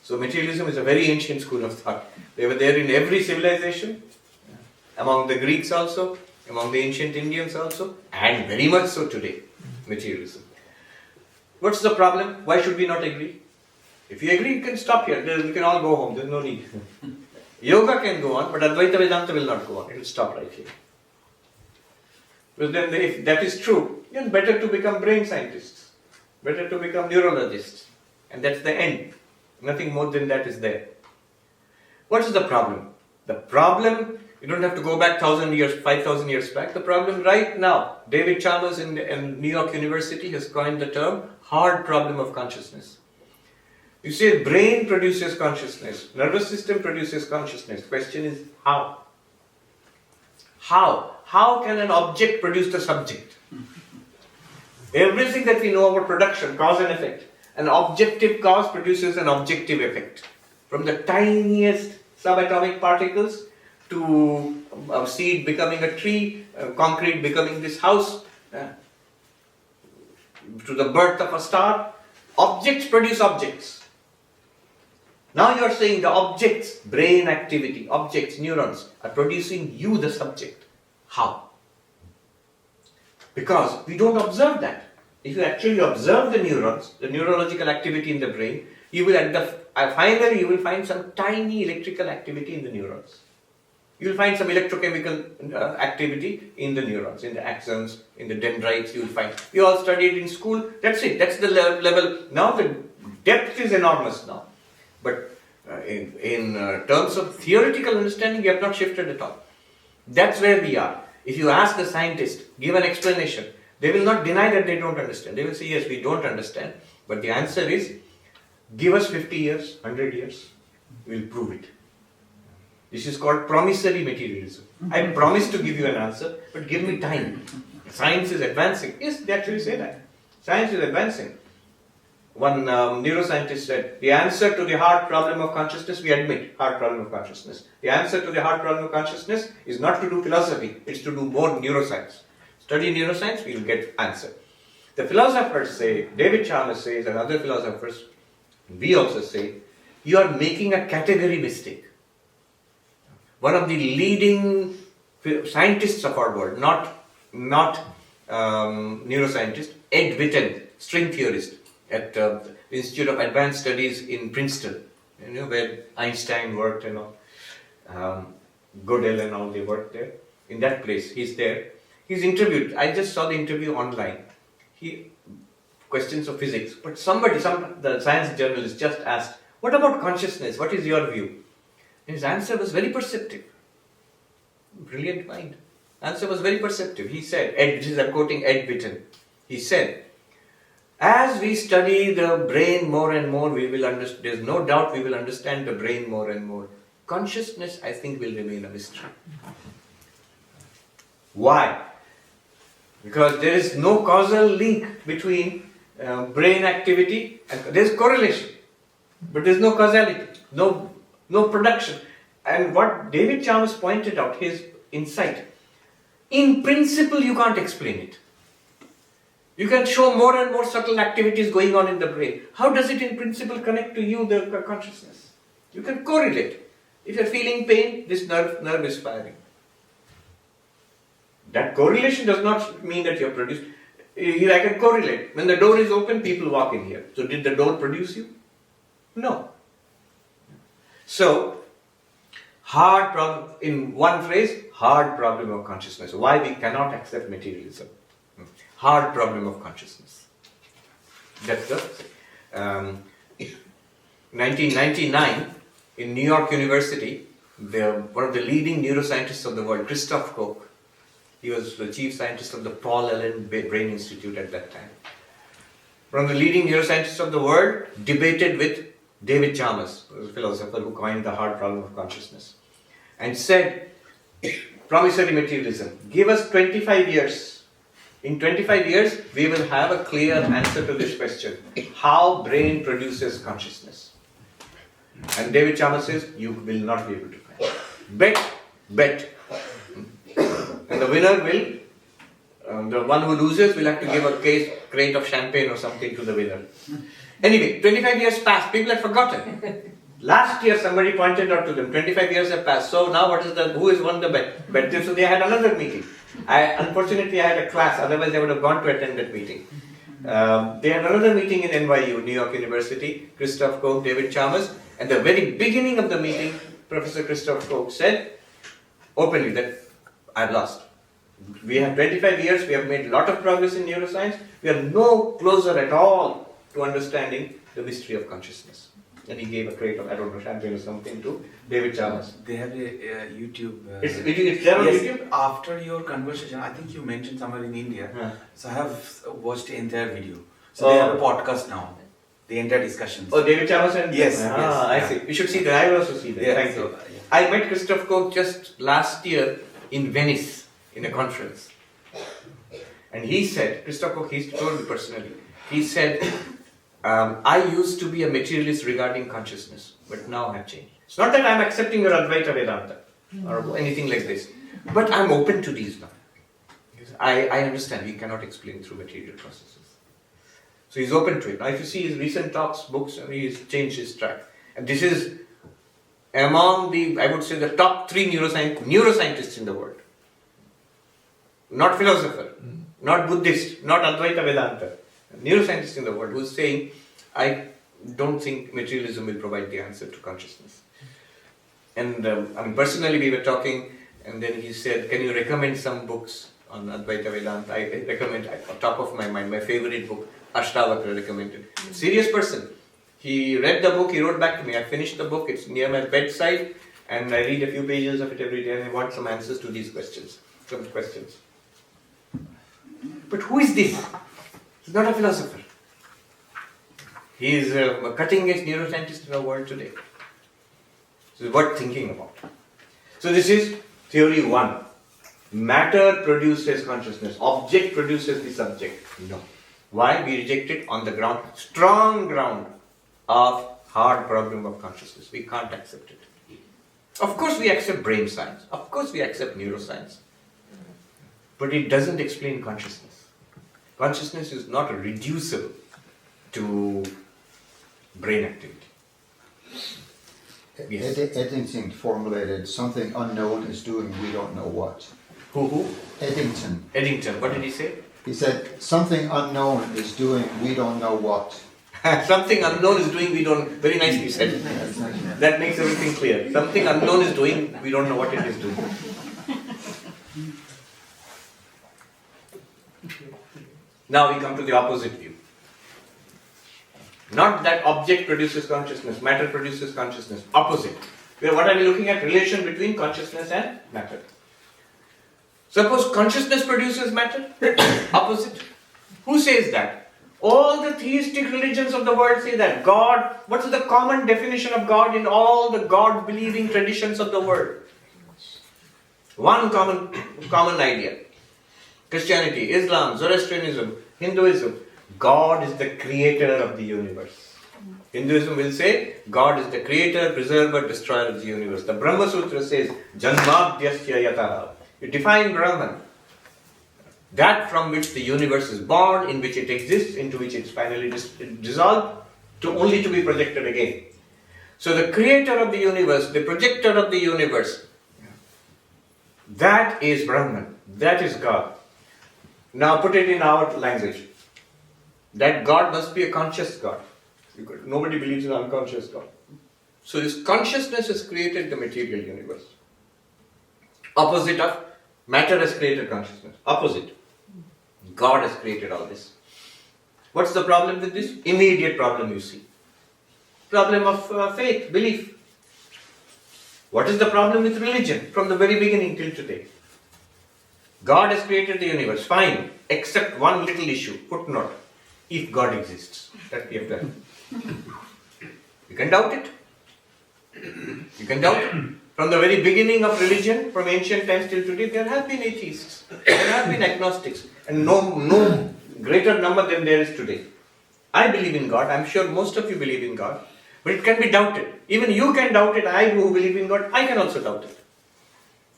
So materialism is a very ancient school of thought. They were there in every civilization, among the Greeks also, among the ancient Indians also, and very much so today, materialism. What's the problem? Why should we not agree? If you agree, you can stop here. We can all go home. There's no need. Yoga can go on, but Advaita Vedanta will not go on. It will stop right here. But then if that is true, then better to become brain scientists. Better to become neurologists. And that's the end. Nothing more than that is there. What is the problem? The problem, you don't have to go back 1,000 years, 5,000 years back. The problem right now, David Chalmers in New York University has coined the term hard problem of consciousness. You say brain produces consciousness, nervous system produces consciousness. Question is how? How? How can an object produce the subject? Everything that we know about production, cause and effect. An objective cause produces an objective effect. From the tiniest subatomic particles to a seed becoming a tree, concrete becoming this house, to the birth of a star, objects produce objects. Now you are saying the objects, brain activity, objects, neurons are producing you, the subject. How? Because we don't observe that. If you actually observe the neurons, the neurological activity in the brain, you will finally you will find some tiny electrical activity in the neurons. You will find some electrochemical activity in the neurons, in the axons, in the dendrites. You will find. You all studied in school. That's it. That's the level. Now the depth is enormous now, but in terms of theoretical understanding, we have not shifted at all. That's where we are. If you ask the scientist, give an explanation, they will not deny that they don't understand. They will say, yes, we don't understand. But the answer is, give us 50 years, 100 years, we'll prove it. This is called promissory materialism. I promise to give you an answer, but give me time. Science is advancing. Yes, they actually say that. Science is advancing. One neuroscientist said, the answer to the hard problem of consciousness, we admit, hard problem of consciousness. The answer to the hard problem of consciousness is not to do philosophy, it's to do more neuroscience. Study neuroscience, we will get answer. The philosophers say, David Chalmers says, and other philosophers, we also say, you are making a category mistake. One of the leading scientists of our world, not neuroscientist, Ed Witten, string theorist, at the Institute of Advanced Studies in Princeton, where Einstein worked and all, Gödel and all, they worked there. In that place, he's there. He's interviewed. I just saw the interview online. Questions of physics, but the science journalist just asked, "What about consciousness? What is your view?" And his answer was very perceptive. Brilliant mind. Answer was very perceptive. He said, I'm quoting Ed Witten. He said, as we study the brain more and more, we will understand. There's no doubt we will understand the brain more and more. Consciousness, I think, will remain a mystery. Why? Because there is no causal link between brain activity and there's correlation, but there's no causality, no production. And what David Chalmers pointed out, his insight, in principle you can't explain it. You can show more and more subtle activities going on in the brain. How does it in principle connect to you, the consciousness? You can correlate. If you're feeling pain, this nerve is firing. That correlation does not mean that you're produced. Here I can correlate. When the door is open, people walk in here. So did the door produce you? No. So, hard problem, in one phrase, hard problem of consciousness. Why we cannot accept materialism. Hard problem of consciousness. That's the 1999 in New York University, one of the leading neuroscientists of the world, Christoph Koch, he was the chief scientist of the Paul Allen Brain Institute at that time. One of the leading neuroscientists of the world debated with David Chalmers, who was a philosopher who coined the hard problem of consciousness, and said, promissory materialism, give us 25 years. In 25 years, we will have a clear answer to this question. How brain produces consciousness? And David Chalmers says, you will not be able to find. Bet. And the winner will, the one who loses will have to give a crate of champagne or something to the winner. Anyway, 25 years passed, people had forgotten. Last year somebody pointed out to them, 25 years have passed, so now who has won the bet? So they had another meeting. Unfortunately, I had a class, otherwise I would have gone to attend that meeting. They had another meeting in NYU, New York University, Christoph Koch, David Chalmers. At the very beginning of the meeting, Professor Christoph Koch said openly that I've lost. We have 25 years, we have made a lot of progress in neuroscience, we are no closer at all to understanding the mystery of consciousness. And he gave a crate of, champagne or something to David Chalmers. They have a YouTube. It's there on yes, YouTube? After your conversation, I think you mentioned somewhere in India. Yeah. So I have watched the entire video. So they have a podcast now. The entire discussions. Oh, David Chalmers and... Yes. I see. You should see that. I will also see that. Yeah, Thank you. I met Christoph Koch just last year in Venice, in a conference. And he said, Christoph Koch, he told me personally, he said, I used to be a materialist regarding consciousness, but now I have changed. It's not that I'm accepting your Advaita Vedanta or anything like this, but I'm open to these now. I understand we cannot explain through material processes. So he's open to it. Now if you see his recent talks, books, he's changed his track. And this is among the, I would say, the top 3 neuroscientists in the world. Not philosopher, not Buddhist, not Advaita Vedanta. Neuroscientist in the world who's saying, I don't think materialism will provide the answer to consciousness. And personally we were talking, and then he said, can you recommend some books on Advaita Vedanta? I recommend, on top of my mind, my favorite book, Ashtavakra recommended. Serious person. He read the book, he wrote back to me, I finished the book, it's near my bedside, and I read a few pages of it every day, and I want some answers to these questions. Some questions. But who is this? He's not a philosopher. He is a cutting-edge neuroscientist in the world today. So it's worth thinking about. So this is theory 1. Matter produces consciousness. Object produces the subject. No. Why? We reject it on the ground, strong ground of hard problem of consciousness. We can't accept it. Of course we accept brain science. Of course we accept neuroscience. But it doesn't explain consciousness. Consciousness is not reducible to brain activity. Yes. Eddington formulated something unknown is doing we don't know what. Who? Eddington. Eddington. What did he say? He said something unknown is doing we don't know what. Something unknown is doing we don't... Very nicely said. That makes everything clear. Something unknown is doing, we don't know what it is doing. Now we come to the opposite view. Not that object produces consciousness, matter produces consciousness. Opposite. What are we looking at? Relation between consciousness and matter. Suppose consciousness produces matter. Opposite. Who says that? All the theistic religions of the world say that. God, what is the common definition of God in all the God-believing traditions of the world? One common idea. Christianity, Islam, Zoroastrianism, Hinduism. God is the creator of the universe. Hinduism will say, God is the creator, preserver, destroyer of the universe. The Brahma Sutra says, Janmabhyasya yataha. You define Brahman. That from which the universe is born, in which it exists, into which it's finally dissolved, only to be projected again. So the creator of the universe, the projector of the universe, that is Brahman. That is God. Now put it in our language. That God must be a conscious God. Nobody believes in an unconscious God. So this consciousness has created the material universe. Opposite of matter has created consciousness. Opposite. God has created all this. What's the problem with this? Immediate problem you see. Problem of faith, belief. What is the problem with religion from the very beginning till today? God has created the universe, fine, except one little issue, footnote, if God exists. That we have done. You can doubt it. You can doubt it. From the very beginning of religion, from ancient times till today, there have been atheists, there have been agnostics, and no greater number than there is today. I believe in God. I'm sure most of you believe in God, but it can be doubted. Even you can doubt it. I who believe in God, I can also doubt it.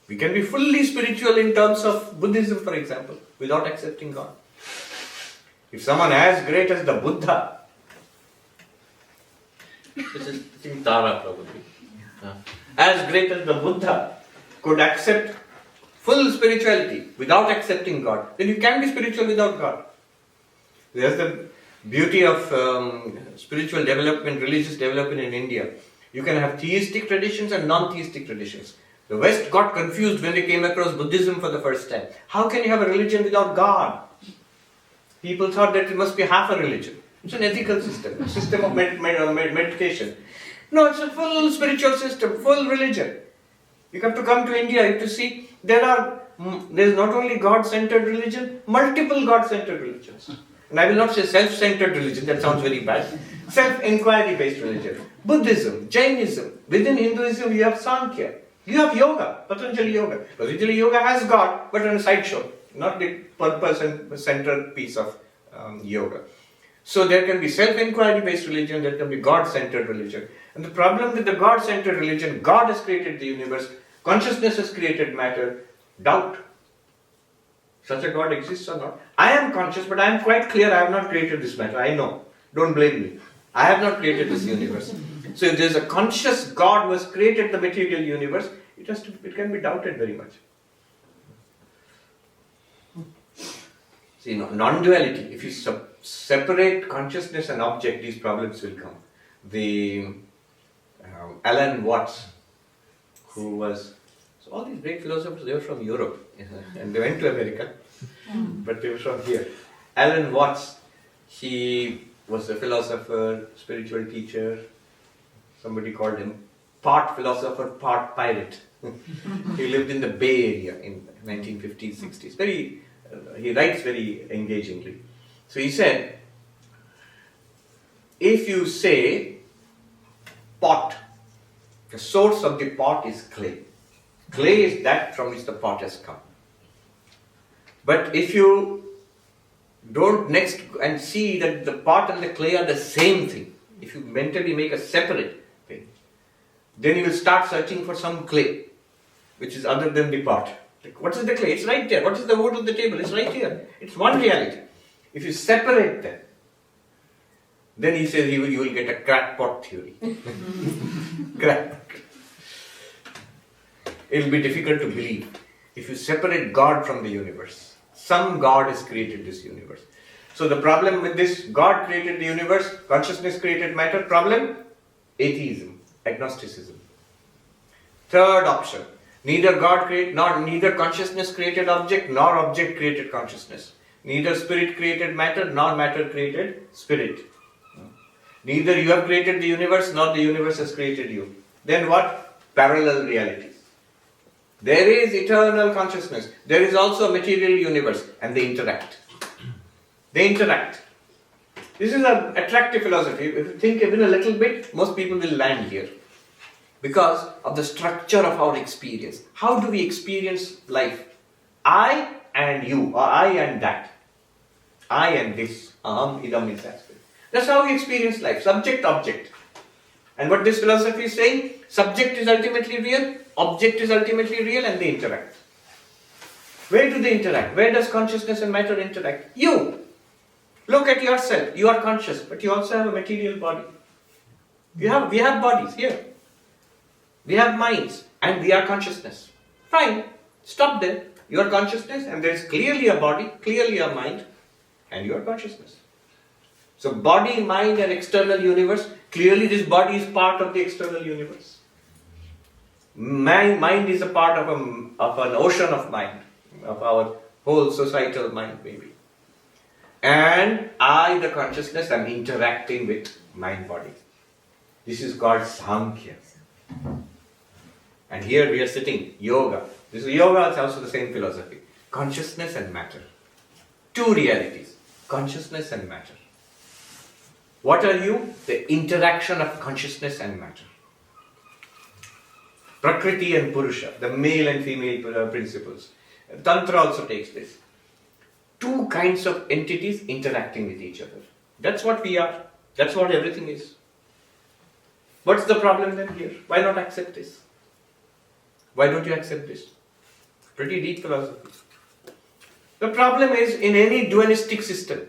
We can be fully spiritual in terms of Buddhism, for example, without accepting God. If someone as great as the Buddha, this is I think Tara probably, as great as the Buddha could accept full spirituality without accepting God, then you can be spiritual without God. There's the beauty of spiritual development, religious development in India. You can have theistic traditions and non-theistic traditions. The West got confused when they came across Buddhism for the first time. How can you have a religion without God? People thought that it must be half a religion. It's an ethical system, a system of meditation. No, it's a full spiritual system, full religion. You have to come to India, you have to see there's not only God-centered religion, multiple God-centered religions. And I will not say self-centered religion, that sounds very bad. Self-inquiry based religion. Buddhism, Jainism, within Hinduism you have Sankhya. You have yoga, Patanjali yoga. Patanjali yoga has God, but on a sideshow, not the purpose and centered piece of yoga. So there can be self-inquiry based religion, there can be God-centered religion. And the problem with the God-centered religion, God has created the universe, consciousness has created matter, doubt. Such a God exists or not? I am conscious, but I am quite clear I have not created this matter. I know. Don't blame me. I have not created this universe. So if there is a conscious God who has created the material universe, it can be doubted very much. See, non-duality. If you separate consciousness and object, these problems will come. The Alan Watts, who was so all these great philosophers, they were from Europe and they went to America, but they were from here. Alan Watts, he was a philosopher, spiritual teacher. Somebody called him part philosopher, part pirate. He lived in the Bay Area in 1950s, 60s. He writes very engagingly. So he said, if you say pot, the source of the pot is clay. Clay is that from which the pot has come. But if you don't next and see that the pot and the clay are the same thing, if you mentally make a separate thing, then you will start searching for some clay, which is other than the pot. What is the clay? It's right there. What is the wood of the table? It's right here. It's one reality. If you separate them, then he says you will get a crackpot theory. Crackpot. It will be difficult to believe if you separate God from the universe. Some God has created this universe. So the problem with this, God created the universe, consciousness created matter, problem? Atheism, agnosticism. Third option, neither consciousness created object, nor object created consciousness. Neither spirit created matter, nor matter created spirit. Neither you have created the universe, nor the universe has created you. Then what? Parallel realities. There is eternal consciousness. There is also a material universe, and they interact. They interact. This is an attractive philosophy. If you think even a little bit, most people will land here. Because of the structure of our experience. How do we experience life? I and you, or I and that. I and this. Aham, idam is that. That's how we experience life. Subject, object. And what this philosophy is saying, subject is ultimately real, object is ultimately real, and they interact. Where do they interact? Where does consciousness and matter interact? You! Look at yourself. You are conscious, but you also have a material body. We have bodies here. We have minds, and we are consciousness. Fine. Stop there. You are consciousness, and there is clearly a body, clearly a mind, and you are consciousness. So body, mind, and external universe, clearly this body is part of the external universe. Mind is a part of an ocean of mind, of our whole societal mind maybe. And I, the consciousness, am interacting with mind-body. This is called Sankhya. And here we are sitting, yoga. This is yoga, it's also the same philosophy. Consciousness and matter. Two realities, consciousness and matter. What are you? The interaction of consciousness and matter. Prakriti and Purusha, the male and female principles. Tantra also takes this. Two kinds of entities interacting with each other. That's what we are. That's what everything is. What's the problem then here? Why not accept this? Why don't you accept this? Pretty deep philosophy. The problem is, in any dualistic system,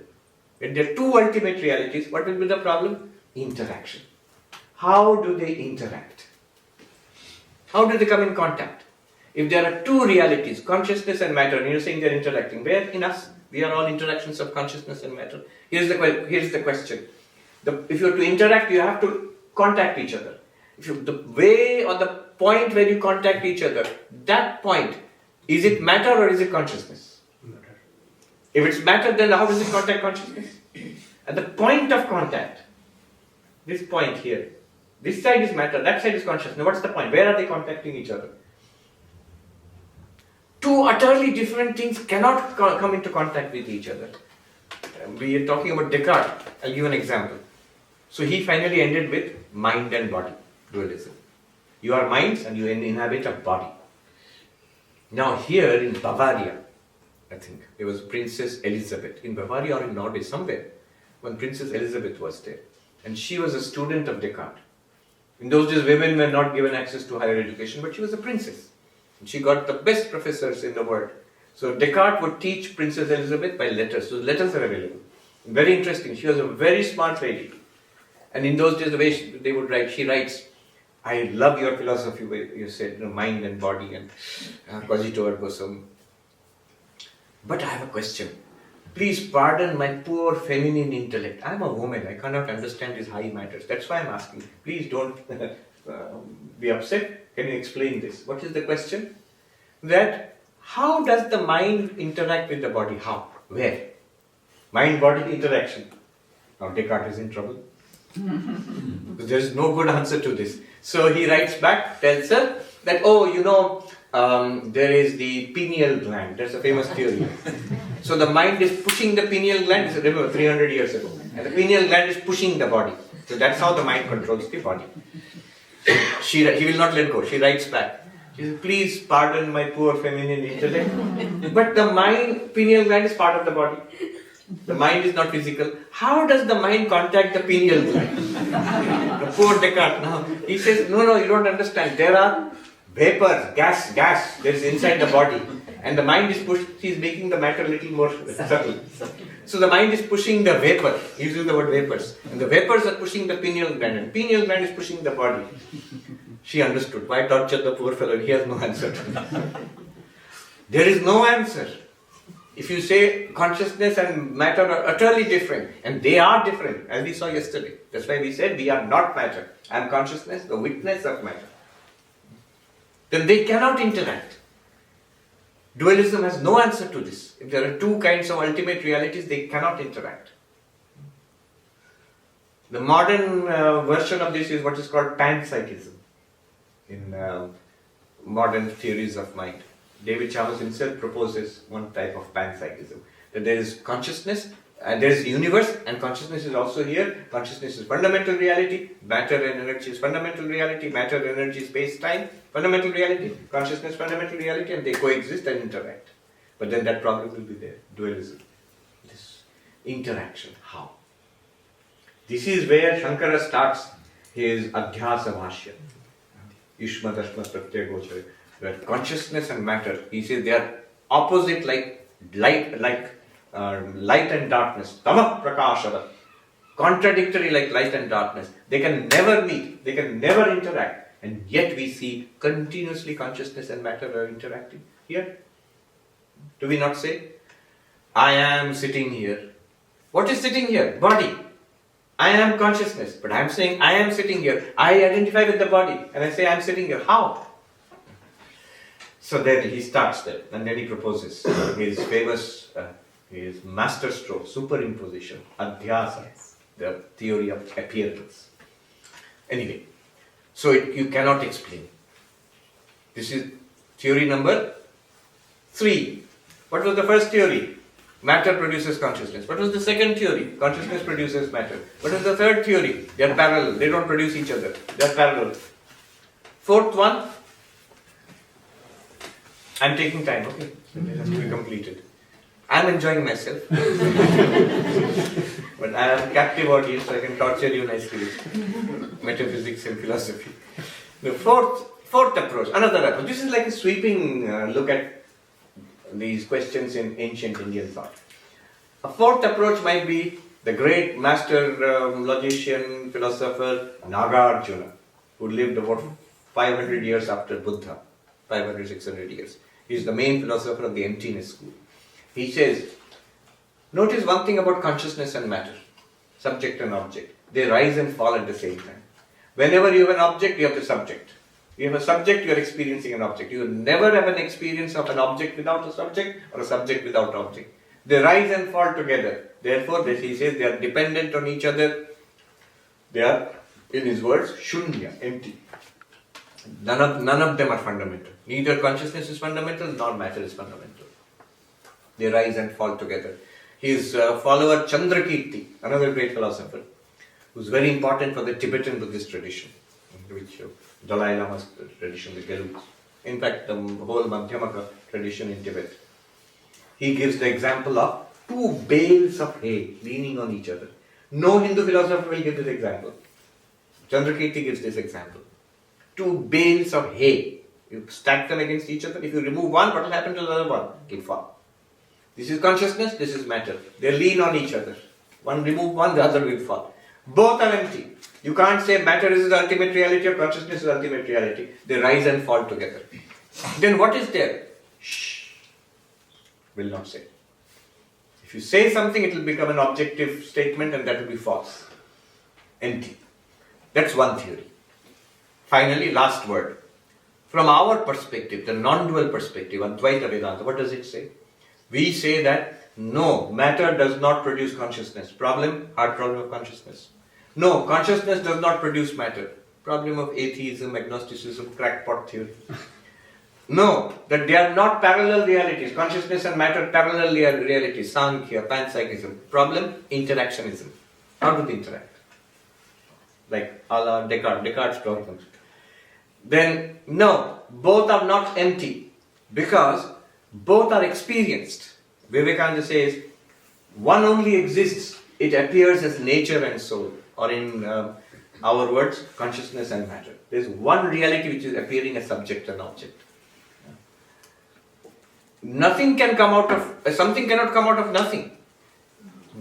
when there are two ultimate realities, what will be the problem? Interaction. How do they interact? How do they come in contact? If there are two realities, consciousness and matter, and you're saying they're interacting, where in us? We are all interactions of consciousness and matter. Here's the question. If you're to interact, you have to contact each other. The way or the point where you contact each other, that point, is it matter or is it consciousness? Matter. If it's matter, then how does it contact consciousness? At the point of contact, this point here, this side is matter, that side is consciousness. What's the point? Where are they contacting each other? Two utterly different things cannot come into contact with each other. We are talking about Descartes. I'll give an example. So he finally ended with mind and body dualism. You are minds and you inhabit a body. Now here in Bavaria, I think, there was Princess Elizabeth. In Bavaria or in Norway, somewhere, when Princess Elizabeth was there. And she was a student of Descartes. In those days, women were not given access to higher education, but she was a princess. And she got the best professors in the world. So Descartes would teach Princess Elizabeth by letters. So letters are available. Very interesting. She was a very smart lady. And in those days, the way they would write, she writes, I love your philosophy where you said mind and body and cogito ergo sum. But I have a question. Please pardon my poor feminine intellect. I am a woman. I cannot understand these high matters. That's why I am asking. Please don't be upset. Can you explain this? What is the question? That how does the mind interact with the body? How? Where? Mind-body interaction. Now Descartes is in trouble. There is no good answer to this. So he writes back, tells her that, there is the pineal gland. That's a famous theory. So the mind is pushing the pineal gland, remember 300 years ago. And the pineal gland is pushing the body. So that's how the mind controls the body. He will not let go. She writes back. She says, please pardon my poor feminine intellect. But the pineal gland is part of the body. The mind is not physical. How does the mind contact the pineal gland? The poor Descartes. Now, he says, no, you don't understand. There are vapors, gas, that is inside the body. And the mind is pushed, he is making the matter a little more subtle. So the mind is pushing the vapor. He uses the word vapors. And the vapors are pushing the pineal gland. And pineal gland is pushing the body. She understood. Why torture the poor fellow? He has no answer to that. There is no answer. If you say consciousness and matter are utterly different, and they are different, as we saw yesterday. That's why we said we are not matter. I am consciousness, the witness of matter. Then they cannot interact. Dualism has no answer to this. If there are two kinds of ultimate realities, they cannot interact. The modern version of this is what is called panpsychism in modern theories of mind. David Chalmers himself proposes one type of panpsychism. That there is consciousness, and there is the universe, and consciousness is also here. Consciousness is fundamental reality, matter and energy is fundamental reality, matter, energy, space-time, fundamental reality, consciousness, fundamental reality, and they coexist and interact. But then that problem will be there, dualism. This interaction, how? This is where Shankara starts his Adhyasa Bhashya. Ishma Dashma Pratyaya Gochara. Where consciousness and matter, he says they are opposite like light and darkness. Tama prakashava. Contradictory like light and darkness. They can never meet, they can never interact. And yet we see continuously consciousness and matter are interacting. Here, do we not say, I am sitting here. What is sitting here? Body. I am consciousness. But I am saying I am sitting here. I identify with the body. And I say I am sitting here. How? So then he starts there, and then he proposes his famous, his master stroke, superimposition, adhyasa, the theory of appearance. Anyway, so you cannot explain. This is theory number 3. What was the first theory? Matter produces consciousness. What was the second theory? Consciousness produces matter. What is the third theory? They are parallel. They don't produce each other. They are parallel. Fourth one, I'm taking time, okay? So it has to be completed. I'm enjoying myself. But I am a captive audience, so I can torture you nicely with metaphysics and philosophy. The fourth approach, another approach. This is like a sweeping look at these questions in ancient Indian thought. A fourth approach might be the great master logician, philosopher Nagarjuna, who lived about 500 years after Buddha, 500, 600 years. He is the main philosopher of the emptiness school. He says, notice one thing about consciousness and matter, subject and object. They rise and fall at the same time. Whenever you have an object, you have the subject. You have a subject, you are experiencing an object. You will never have an experience of an object without a subject or a subject without object. They rise and fall together. Therefore, he says they are dependent on each other. They are, in his words, shunya, empty. None of them are fundamental. Neither consciousness is fundamental nor matter is fundamental. They rise and fall together. His follower Chandrakirti, another great philosopher, who's very important for the Tibetan Buddhist tradition, which Dalai Lama's tradition, the Gelug. In fact, the whole Madhyamaka tradition in Tibet. He gives the example of two bales of hay leaning on each other. No Hindu philosopher will give this example. Chandrakirti gives this example. Two bales of hay. You stack them against each other. If you remove one, what will happen to the other one? It will fall. This is consciousness, this is matter. They lean on each other. One remove one, the other will fall. Both are empty. You can't say matter is the ultimate reality or consciousness is the ultimate reality. They rise and fall together. Then what is there? Shh. Will not say. If you say something, it will become an objective statement and that will be false. Empty. That's one theory. Finally, last word. From our perspective, the non-dual perspective, Advaita Vedanta, what does it say? We say that no, matter does not produce consciousness. Problem, hard problem of consciousness. No, consciousness does not produce matter. Problem of atheism, agnosticism, crackpot theory. No, that they are not parallel realities. Consciousness and matter parallel realities. Sankhya, panpsychism. Problem, interactionism. How do they interact? Like a la Descartes' problem. Then, no, both are not empty because both are experienced. Vivekananda says, one only exists, it appears as nature and soul, or in our words, consciousness and matter. There is one reality which is appearing as subject and object. Nothing can come out of, something cannot come out of nothing.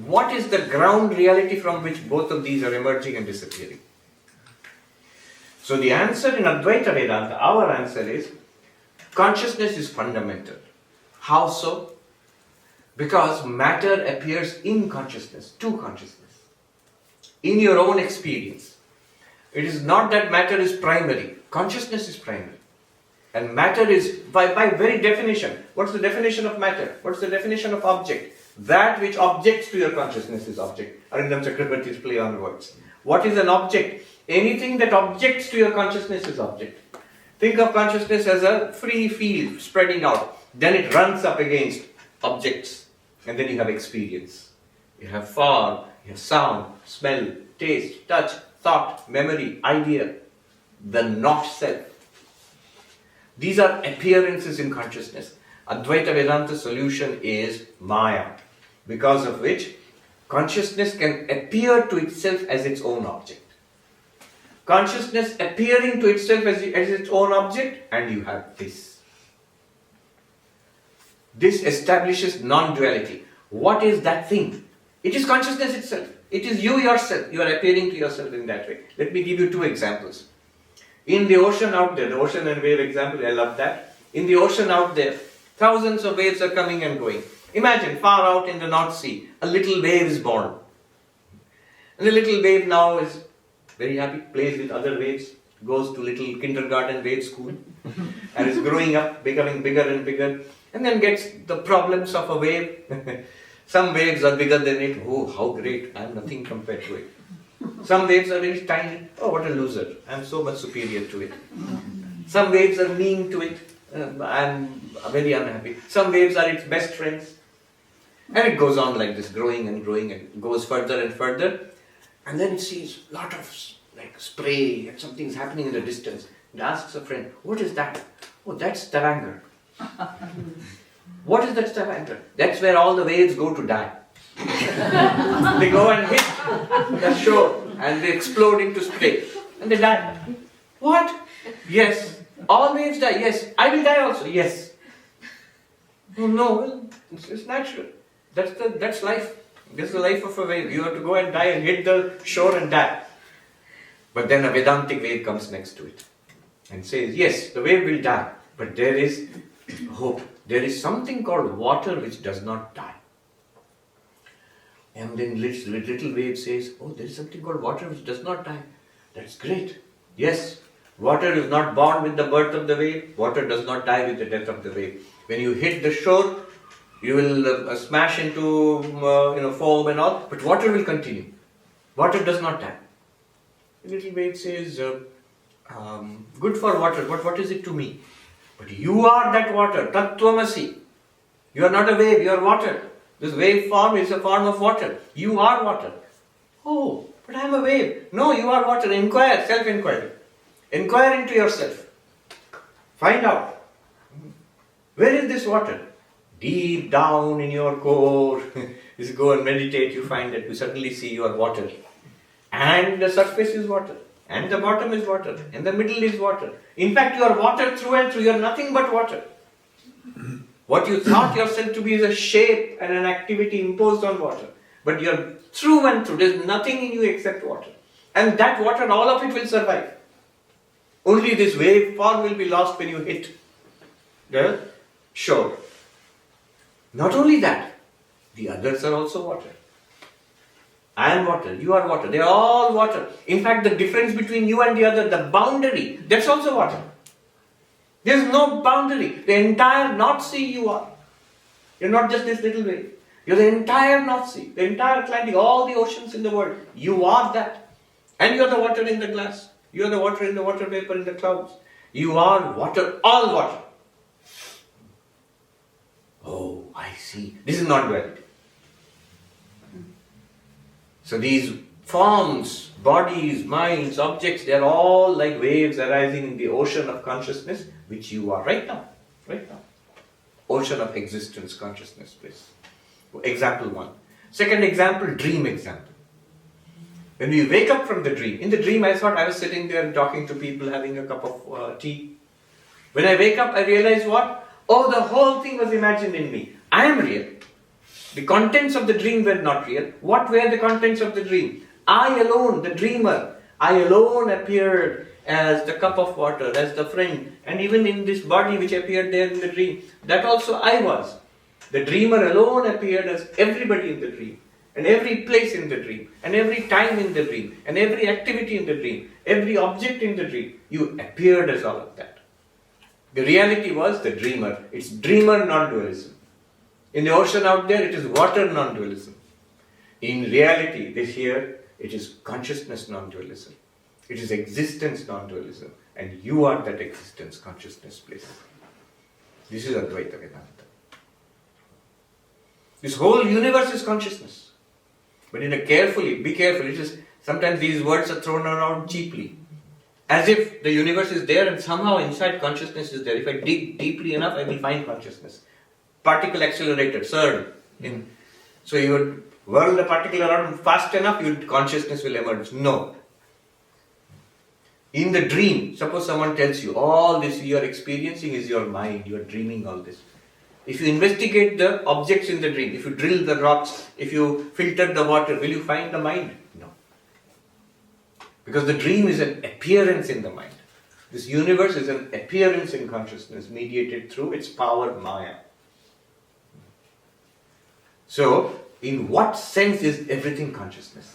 What is the ground reality from which both of these are emerging and disappearing? So the answer in Advaita Vedanta, our answer is, consciousness is fundamental. How so? Because matter appears in consciousness, to consciousness, in your own experience. It is not that matter is primary, consciousness is primary. And matter is, by very definition, what's the definition of matter? What's the definition of object? That which objects to your consciousness is object. Arindam Chakrabarti's play on words. What is an object? Anything that objects to your consciousness is object. Think of consciousness as a free field spreading out. Then it runs up against objects. And then you have experience. You have form, you have sound, smell, taste, touch, thought, memory, idea. The not self. These are appearances in consciousness. Advaita Vedanta solution is Maya, because of which consciousness can appear to itself as its own object. Consciousness appearing to itself as its own object, and you have this. This establishes non-duality. What is that thing? It is consciousness itself. It is you yourself. You are appearing to yourself in that way. Let me give you two examples. In the ocean out there, the ocean and wave example, I love that. In the ocean out there, thousands of waves are coming and going. Imagine, far out in the North Sea, a little wave is born. And the little wave now is very happy, plays with other waves, goes to little kindergarten wave school, and is growing up, becoming bigger and bigger, and then gets the problems of a wave. Some waves are bigger than it. Oh, how great, I am nothing compared to it. Some waves are very tiny. Oh, what a loser, I am so much superior to it. Some waves are mean to it. I am very unhappy. Some waves are its best friends. And it goes on like this, growing and growing, and goes further and further. And then it sees a lot of like spray and something's happening in the distance. It asks a friend, what is that? Oh, that's Stavanger. What is that Stavanger? That's where all the waves go to die. They go and hit the shore and they explode into spray and they die. What? Yes. All waves die. Yes. I will die also. Yes. Oh, no, well, it's natural. That's life. This is the life of a wave. You have to go and die and hit the shore and die. But then a Vedantic wave comes next to it and says, yes, the wave will die, but there is hope. There is something called water which does not die. And then little wave says, oh, there is something called water which does not die. That's great. Yes, water is not born with the birth of the wave. Water does not die with the death of the wave. When you hit the shore, you will smash into foam and all, but water will continue. Water does not die. The little wave says, good for water, but what is it to me? But you are that water, Tattvamasi. You are not a wave, you are water. This wave form is a form of water. You are water. Oh, but I am a wave. No, you are water. Inquire, self-inquiry. Inquire into yourself. Find out. Where is this water? Deep down in your core. You go and meditate, you find that you suddenly see you are water. And the surface is water. And the bottom is water. And the middle is water. In fact, you are water through and through. You are nothing but water. What you thought yourself to be is a shape and an activity imposed on water. But you are through and through. There is nothing in you except water. And that water, all of it will survive. Only this wave form will be lost when you hit the shore. Not only that, the others are also water. I am water, you are water, they are all water. In fact, the difference between you and the other, the boundary, that's also water. There is no boundary. The entire North Sea you are. You're not just this little wave. You're the entire North Sea, the entire Atlantic, all the oceans in the world. You are that. And you're the water in the glass. You're the water in the water vapor in the clouds. You are water, all water. Oh, I see. This is not duality. So these forms, bodies, minds, objects, they are all like waves arising in the ocean of consciousness, which you are right now. Right now. Ocean of existence, consciousness, please. Example 1. Second example, dream example. When we wake up from the dream, in the dream I thought I was sitting there talking to people, having a cup of tea. When I wake up, I realize what? Oh, the whole thing was imagined in me. I am real. The contents of the dream were not real. What were the contents of the dream? I alone, the dreamer, I alone appeared as the cup of water, as the friend, and even in this body which appeared there in the dream, that also I was. The dreamer alone appeared as everybody in the dream, and every place in the dream, and every time in the dream, and every activity in the dream, every object in the dream. You appeared as all of that. The reality was the dreamer. It's dreamer non-dualism. In the ocean out there, it is water non-dualism. In reality, this here, it is consciousness non-dualism. It is existence non-dualism. And you are that existence, consciousness place. This is Advaita Vedanta. This whole universe is consciousness. But be careful, it is, sometimes these words are thrown around cheaply. As if the universe is there and somehow inside consciousness is there. If I dig deeply enough, I will find consciousness. Particle accelerator, CERN. So you would whirl the particle around fast enough, consciousness will emerge. No. In the dream, suppose someone tells you, all this you are experiencing is your mind, you are dreaming all this. If you investigate the objects in the dream, if you drill the rocks, if you filter the water, will you find the mind? No. Because the dream is an appearance in the mind. This universe is an appearance in consciousness mediated through its power, Maya. So, in what sense is everything consciousness?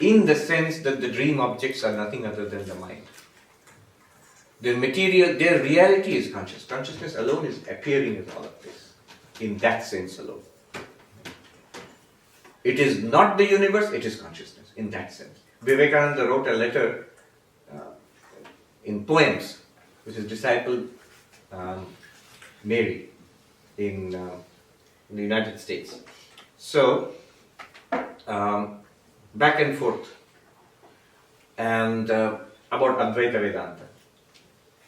In the sense that the dream objects are nothing other than the mind. Their material, their reality is conscious. Consciousness alone is appearing as all of this. In that sense alone. It is not the universe, it is consciousness. In that sense. Vivekananda wrote a letter in poems, which his disciple Mary in the United States. So, back and forth, and about Advaita Vedanta.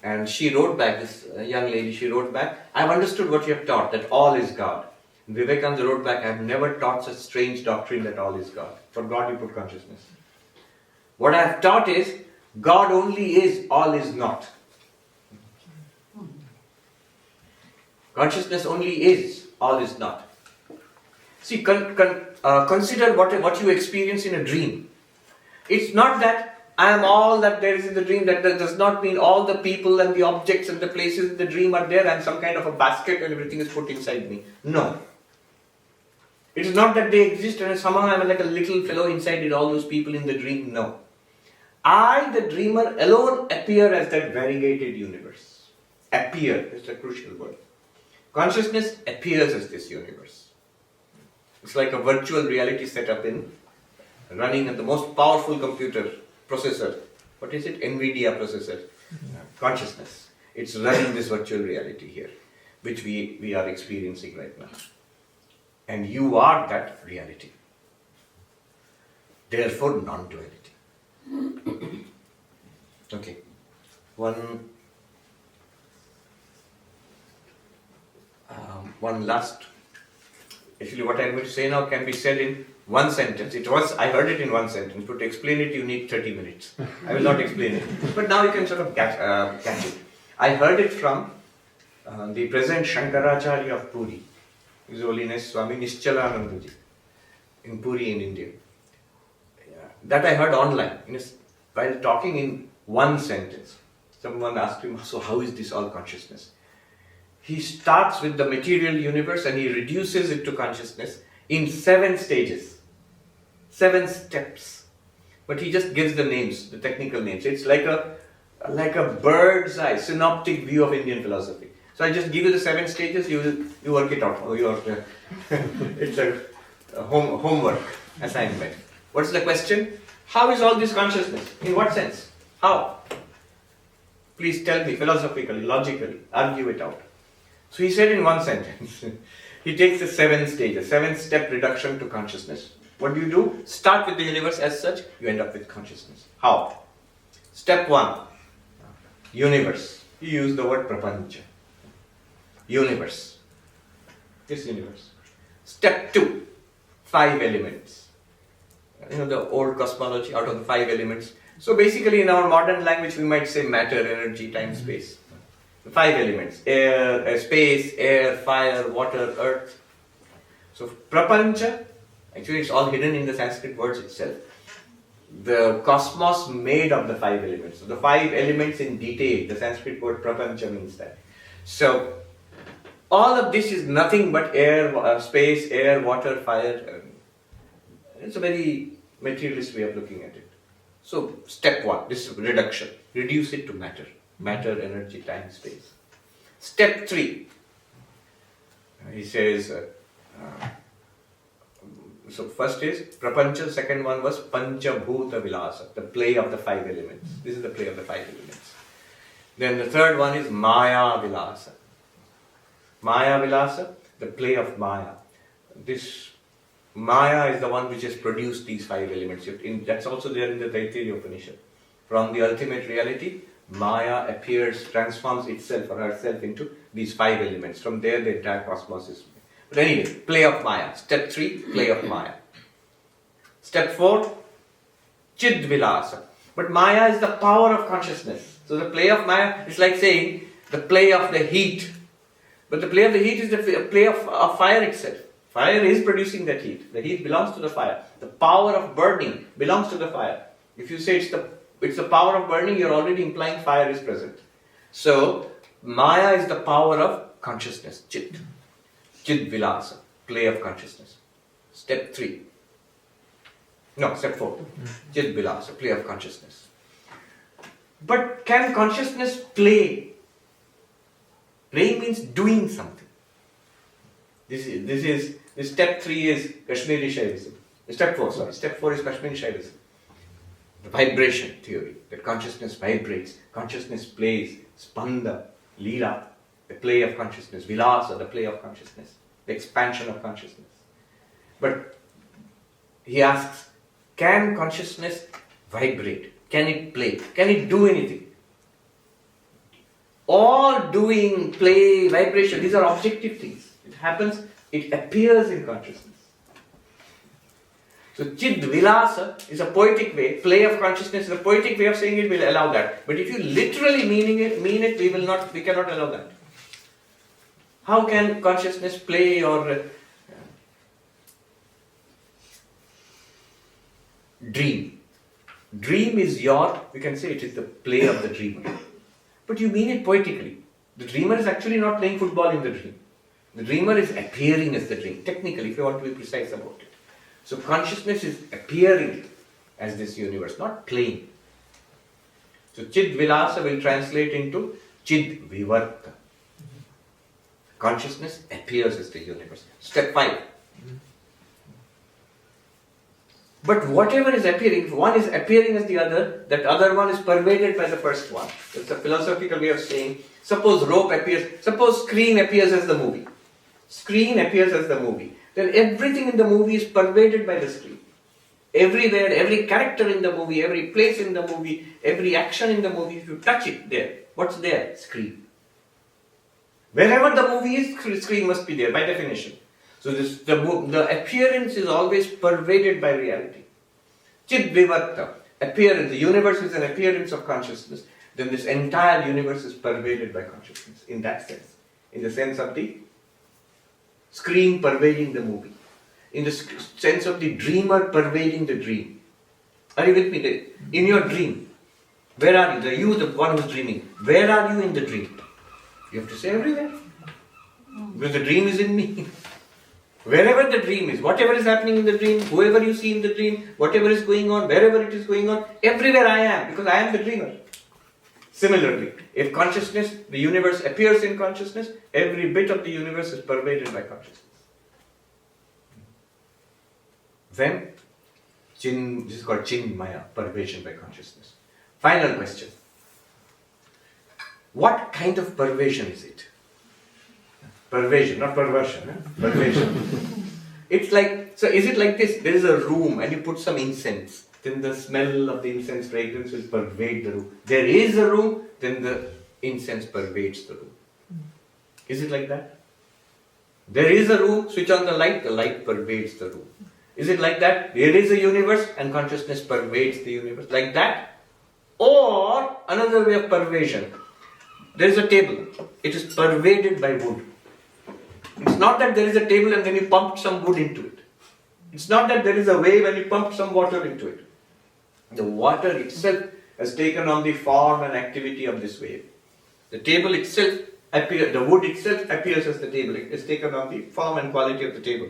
And she wrote back, this young lady, she wrote back, I've understood what you have taught, that all is God. Vivekananda wrote back, I have never taught such strange doctrine that all is God. For God you put consciousness. What I have taught is, God only is, all is not. Consciousness only is, all is not. See, consider what you experience in a dream. It's not that I am all that there is in the dream. That does not mean all the people and the objects and the places in the dream are there and some kind of a basket and everything is put inside me. No. It is not that they exist and somehow I am like a little fellow inside it, all those people in the dream. No. I, the dreamer, alone appear as that variegated universe. Appear is a crucial word. Consciousness appears as this universe. It's like a virtual reality setup running at the most powerful computer processor. What is it? NVIDIA processor. Consciousness. It's running this virtual reality here, which we are experiencing right now. And you are that reality. Therefore, non-duality. Okay. One last. Actually, what I'm going to say now can be said in one sentence. I heard it in one sentence, but to explain it you need 30 minutes. I will not explain it. But now you can sort of catch it. I heard it from the present Shankaracharya of Puri, His Holiness Swami Nischalaనందji in Puri in India. That I heard online. While talking in one sentence, someone asked him, so how is this all consciousness? He starts with the material universe and he reduces it to consciousness in 7 stages, 7 steps. But he just gives the names, the technical names. It's like a bird's eye, synoptic view of Indian philosophy. So I just give you the 7 stages, you work it out. It's a homework assignment. What's the question? How is all this consciousness? In what sense? How? Please tell me philosophically, logically, argue it out. So he said in one sentence, he takes the 7 stages, 7-step reduction to consciousness. What do? Start with the universe as such, you end up with consciousness. How? Step 1, universe. He used the word prapancha. Universe. This universe. Step 2, 5 elements. The old cosmology, out of the 5 elements. So basically in our modern language we might say matter, energy, time, space. The 5 elements, air, space, air, fire, water, earth. So prapancha, actually it's all hidden in the Sanskrit words itself. The cosmos made of the 5 elements. So the 5 elements in detail, the Sanskrit word prapancha means that. So all of this is nothing but air, space, air, water, fire. It's a very materialist way of looking at it. So step 1, this is reduction. Reduce it to matter. Matter, energy, time, space. Step 3. He says, so first is prapancha, second one was panchabhuta vilasa, the play of the 5 elements. This is the play of the 5 elements. Then the third one is maya vilasa. Maya vilasa, the play of maya. This maya is the one which has produced these 5 elements. That's also there in the Taittiriya Upanishad. From the ultimate reality, Maya appears, transforms itself or herself into these 5 elements. From there the entire cosmos is made. But anyway, play of Maya. Step 3, play of Maya. Step 4, Chid Vilasa. But Maya is the power of consciousness. So the play of Maya is like saying the play of the heat. But the play of the heat is the play of fire itself. Fire is producing that heat. The heat belongs to the fire. The power of burning belongs to the fire. If you say it's the power of burning, you're already implying fire is present. So, Maya is the power of consciousness, Chit. Chit Vilasa, play of consciousness. Step 4. Chit Vilasa, play of consciousness. But can consciousness play? Playing means doing something. This step 3 is Kashmiri Shaivism. Step 4 is Kashmiri Shaivism. The vibration theory, that consciousness vibrates, consciousness plays, spanda, lila, the play of consciousness, vilasa, the play of consciousness, the expansion of consciousness. But he asks, can consciousness vibrate? Can it play? Can it do anything? All doing, play, vibration, these are objective things. It happens, it appears in consciousness. So Chid Vilasa is a poetic way, play of consciousness is a poetic way of saying it, will allow that. But if you literally mean it, we cannot allow that. How can consciousness play or dream? Dream is we can say it is the play of the dreamer. But you mean it poetically. The dreamer is actually not playing football in the dream. The dreamer is appearing as the dream, technically, if you want to be precise about it. So consciousness is appearing as this universe, not playing. So Chid Vilasa will translate into Chid Vivarta. Consciousness appears as the universe. Step 5. But whatever is appearing, if one is appearing as the other, that other one is pervaded by the first one. It's a philosophical way of saying, suppose rope appears, suppose screen appears as the movie. Screen appears as the movie. Then everything in the movie is pervaded by the screen. Everywhere, every character in the movie, every place in the movie, every action in the movie, if you touch it there, what's there? Screen. Wherever the movie is, screen must be there by definition. So the appearance is always pervaded by reality. Chid Vivarta, appearance, the universe is an appearance of consciousness, then this entire universe is pervaded by consciousness, in that sense. In the sense of the screen pervading the movie. In the sense of the dreamer pervading the dream. Are you with me? In your dream, where are you? You, the one who's dreaming. Where are you in the dream? You have to say everywhere. Because the dream is in me. Wherever the dream is, whatever is happening in the dream, whoever you see in the dream, whatever is going on, wherever it is going on, everywhere I am, because I am the dreamer. Similarly, if consciousness, the universe appears in consciousness, every bit of the universe is pervaded by consciousness. Then, this is called Chinmaya, pervasion by consciousness. Final question. What kind of pervasion is it? Pervasion, not perversion. Pervasion. It's like, so is it like this? There is a room and you put some incense. Then the smell of the incense fragrance will pervade the room. There is a room, then the incense pervades the room. Is it like that? There is a room, switch on the light pervades the room. Is it like that? There is a universe and consciousness pervades the universe. Like that? Or another way of pervasion. There is a table. It is pervaded by wood. It's not that there is a table and then you pumped some wood into it. It's not that there is a wave and you pumped some water into it. The water itself has taken on the form and activity of this wave. The table itself appears, the wood itself appears as the table. It has taken on the form and quality of the table.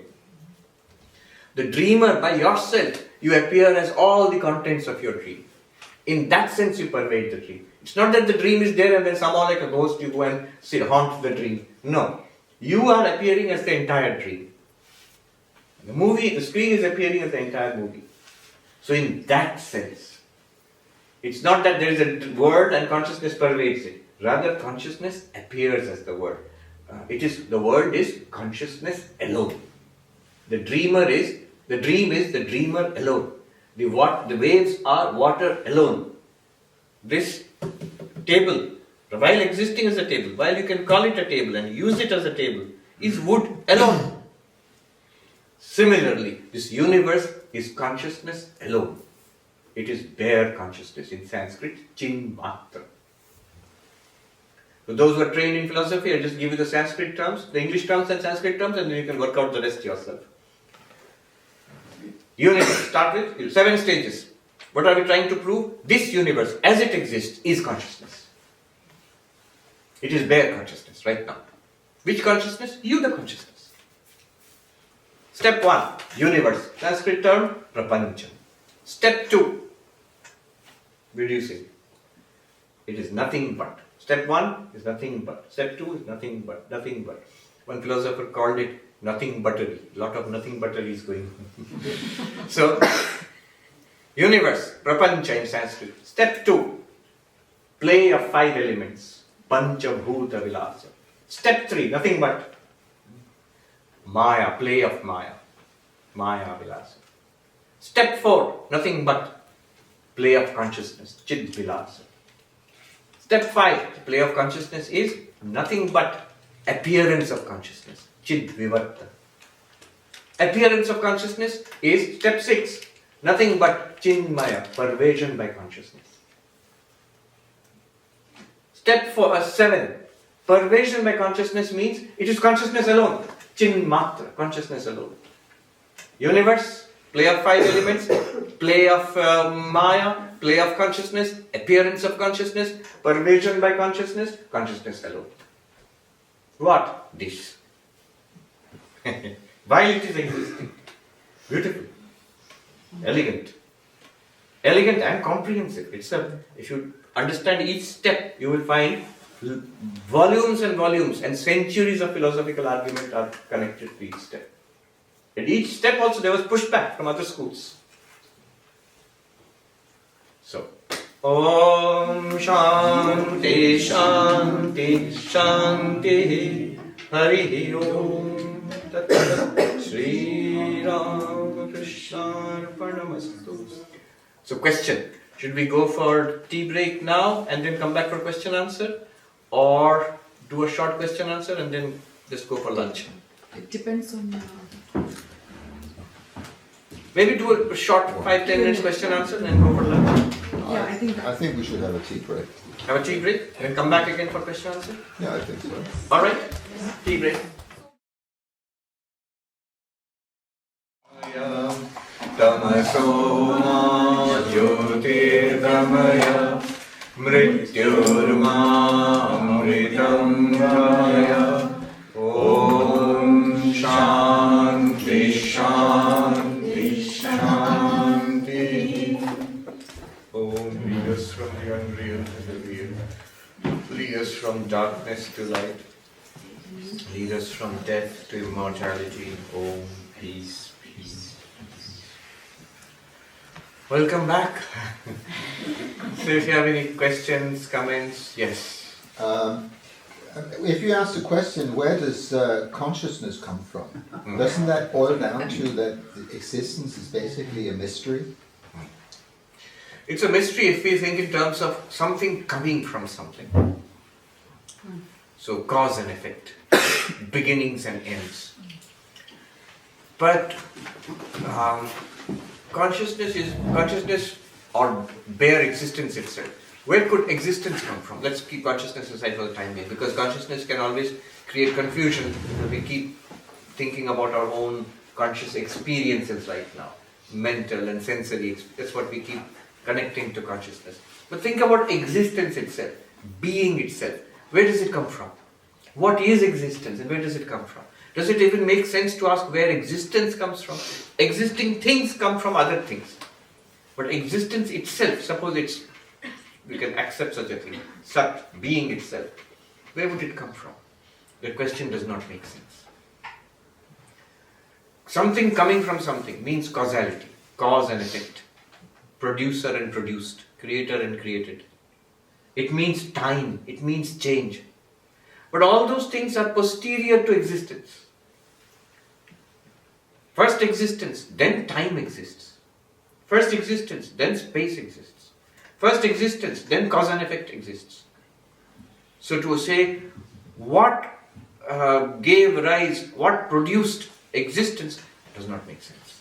The dreamer, by yourself, you appear as all the contents of your dream. In that sense, you pervade the dream. It's not that the dream is there and then somehow like a ghost you go and haunt the dream. No. You are appearing as the entire dream. The screen is appearing as the entire movie. So in that sense, it's not that there is a word and consciousness pervades it. Rather, consciousness appears as the word. The word is consciousness alone. The dream is the dreamer alone. The waves are water alone. This table, while existing as a table, while you can call it a table and use it as a table, is wood alone. Similarly, this universe is consciousness alone. It is bare consciousness, in Sanskrit, Chinmatra. So those who are trained in philosophy, I just give you the Sanskrit terms, the English terms and Sanskrit terms, and then you can work out the rest yourself. Universe, start with 7 stages. What are we trying to prove? This universe, as it exists, is consciousness. It is bare consciousness right now. Which consciousness? You, the consciousness. Step 1, universe. Sanskrit term, prapancham. Step 2, reducing. It is nothing but. Step 1 is nothing but. Step 2 is nothing but. Nothing but. One philosopher called it nothing buttery. A lot of nothing buttery is going on. So, universe, prapancha in Sanskrit. Step 2, play of 5 elements. Pancha bhuta vilasa. Step 3, nothing but. Maya, play of Maya. Maya Vilasa. Step 4, nothing but play of consciousness, Chid Vilasa. Step 5, the play of consciousness is nothing but appearance of consciousness, Chid Vivarta. Appearance of consciousness is step 6, nothing but Chinmaya, pervasion by consciousness. Step 7, pervasion by consciousness means it is consciousness alone, Chinmatra, consciousness alone. Universe, play of 5 elements, play of Maya, play of consciousness, appearance of consciousness, pervasion by consciousness, consciousness alone. What? This. While it is existing. Beautiful. Elegant. Elegant and comprehensive. If you understand each step, you will find volumes and volumes and centuries of philosophical argument are connected to each step. At each step also there was pushback from other schools. So, Om Shanti Shanti Shanti Hari Om Tat Sri Ram Krishna Arpanamastu. So question, should we go for tea break now and then come back for question answer, or do a short question answer and then just go for lunch? It depends on... Maybe do a short 5-10 minutes question answer and then go for lunch. Yeah, I think we should have a tea break. Have a tea break and come back again for question answer? Yeah, I think so. Alright, tea break. Tamaso ma jyotirgamaya mrityurma amritam gaya Om Shanti Shanti Shanti. Om, lead us from the unreal to the real. Lead us from darkness to light. Lead us from death to immortality. Om, peace, peace. Welcome back. So if you have any questions, comments, yes. If you ask the question, where does consciousness come from? Doesn't that boil down to that existence is basically a mystery? It's a mystery if we think in terms of something coming from something. So cause and effect, beginnings and ends. But consciousness or bare existence itself. Where could existence come from? Let's keep consciousness aside for the time being, because consciousness can always create confusion. We keep thinking about our own conscious experiences right now, mental and sensory. That's what we keep connecting to consciousness. But think about existence itself, being itself. Where does it come from? What is existence and where does it come from? Does it even make sense to ask where existence comes from? Existing things come from other things. But existence itself, suppose we can accept such a thing, Sat, being itself, where would it come from? The question does not make sense. Something coming from something means causality, cause and effect, producer and produced, creator and created. It means time, it means change. But all those things are posterior to existence. First existence, then time exists. First existence, then space exists. First existence, then cause and effect exists. So to say what gave rise, what produced existence does not make sense.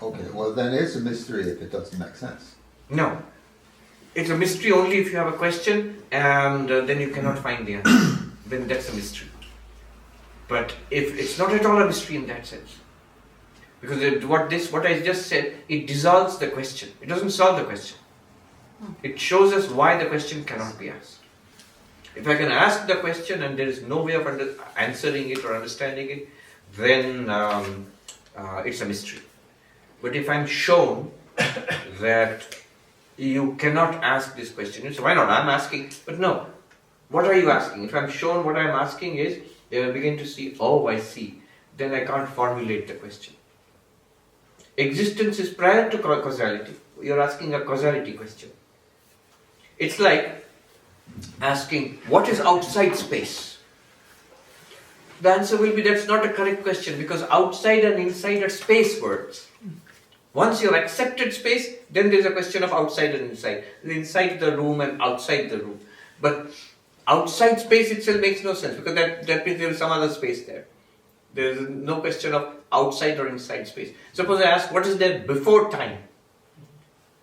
Okay, well then it's a mystery if it doesn't make sense. No. It's a mystery only if you have a question and then you cannot find the answer. Then that's a mystery. But if it's not at all a mystery in that sense. Because what I just said, it dissolves the question. It doesn't solve the question. It shows us why the question cannot be asked. If I can ask the question and there is no way of answering it or understanding it, then it's a mystery. But if I'm shown that you cannot ask this question, you say, why not? I'm asking. But no. What are you asking? If I'm shown what I'm asking is, they will begin to see, oh, I see. Then I can't formulate the question. Existence is prior to causality. You're asking a causality question. It's like asking, what is outside space? The answer will be that's not a correct question, because outside and inside are space words. Once you've accepted space, then there's a question of outside and inside. Inside the room and outside the room. But outside space itself makes no sense, because that means there is some other space there. There is no question of outside or inside space. Suppose I ask, what is there before time?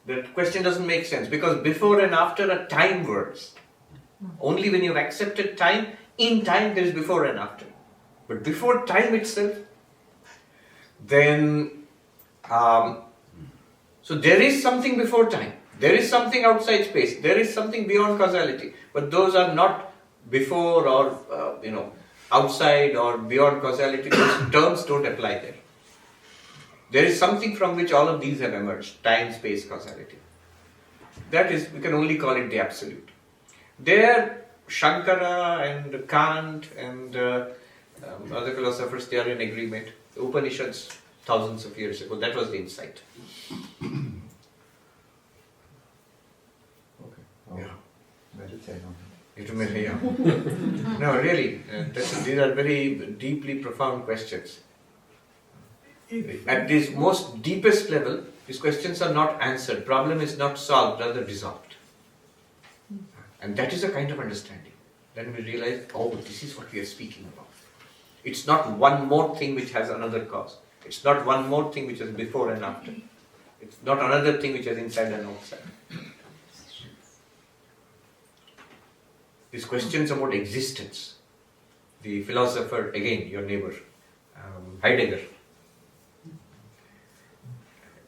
The question doesn't make sense, because before and after are time words. Only when you've accepted time, in time there is before and after. But before time itself, then so there is something before time. There is something outside space. There is something beyond causality. But those are not before or outside or beyond causality. Those terms don't apply there. There is something from which all of these have emerged. Time, space, causality. That is, we can only call it the absolute. There, Shankara and Kant and other philosophers, they are in agreement. The Upanishads, thousands of years ago, that was the insight. Okay. I'll meditate on it. It may, yeah. No, really, these are very deeply profound questions. At this most deepest level, these questions are not answered. Problem is not solved, rather dissolved. And that is a kind of understanding. Then we realize, oh, this is what we are speaking about. It's not one more thing which has another cause. It's not one more thing which is before and after. It's not another thing which is inside and outside. These questions about existence. The philosopher, again, your neighbor, Heidegger.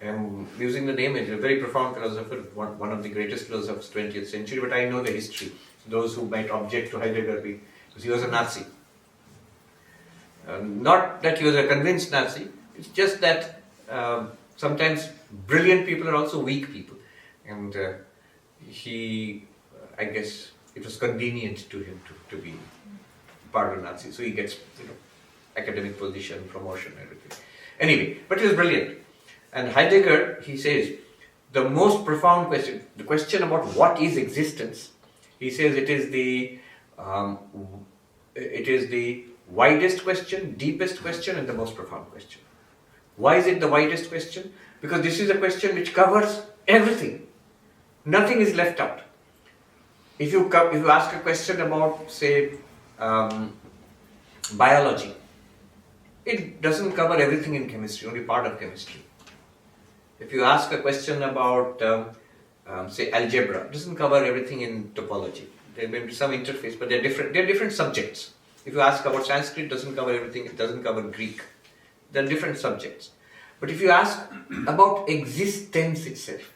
I'm using the name, he's a very profound philosopher, one of the greatest philosophers of the 20th century, but I know the history. Those who might object to Heidegger, because he was a Nazi. Not that he was a convinced Nazi, it's just that sometimes brilliant people are also weak people. And I guess it was convenient to him to be part of Nazi. So he gets academic position, promotion, everything. Anyway, but he was brilliant. And Heidegger, he says, the most profound question, the question about what is existence, he says it is the widest question, deepest question, and the most profound question. Why is it the widest question? Because this is a question which covers everything. Nothing is left out. If you ask a question about, say, biology, it doesn't cover everything in chemistry, only part of chemistry. If you ask a question about, say, algebra, it doesn't cover everything in topology. There may be some interface, but they're different subjects. If you ask about Sanskrit, it doesn't cover everything, it doesn't cover Greek. They're different subjects. But if you ask about existence itself,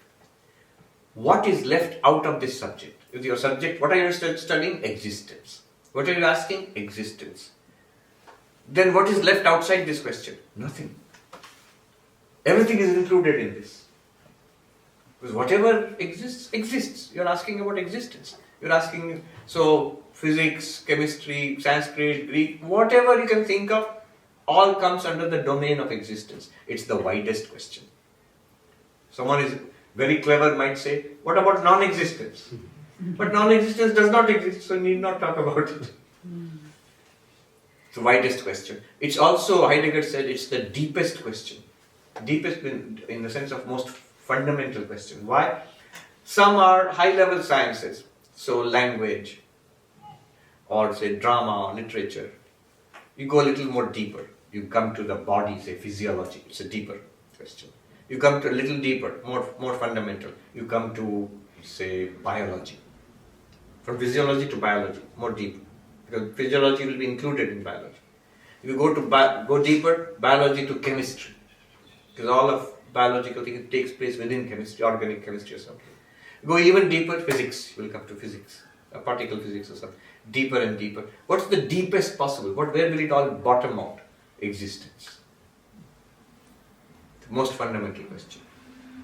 what is left out of this subject? With your subject, what are you studying? Existence. What are you asking? Existence. Then what is left outside this question? Nothing. Everything is included in this. Because whatever exists, exists. You're asking about existence. You're asking, so physics, chemistry, Sanskrit, Greek, whatever you can think of, all comes under the domain of existence. It's the widest question. Someone is very clever might say, what about non-existence? But non-existence does not exist, so need not talk about it. It's the widest question. It's also, Heidegger said, it's the deepest question. Deepest in the sense of most fundamental question. Why? Some are high-level sciences, so language, or say drama or literature. You go a little more deeper. You come to the body, say physiology. It's a deeper question. You come to a little deeper, more fundamental. You come to, say, biology. From physiology to biology, more deep. Because physiology will be included in biology. If you go deeper, biology to chemistry. Because all of biological things takes place within chemistry, organic chemistry or something. Go even deeper, physics. You will come to physics, particle physics or something. Deeper and deeper. What's the deepest possible? Where will it all bottom out? Existence. The most fundamental question.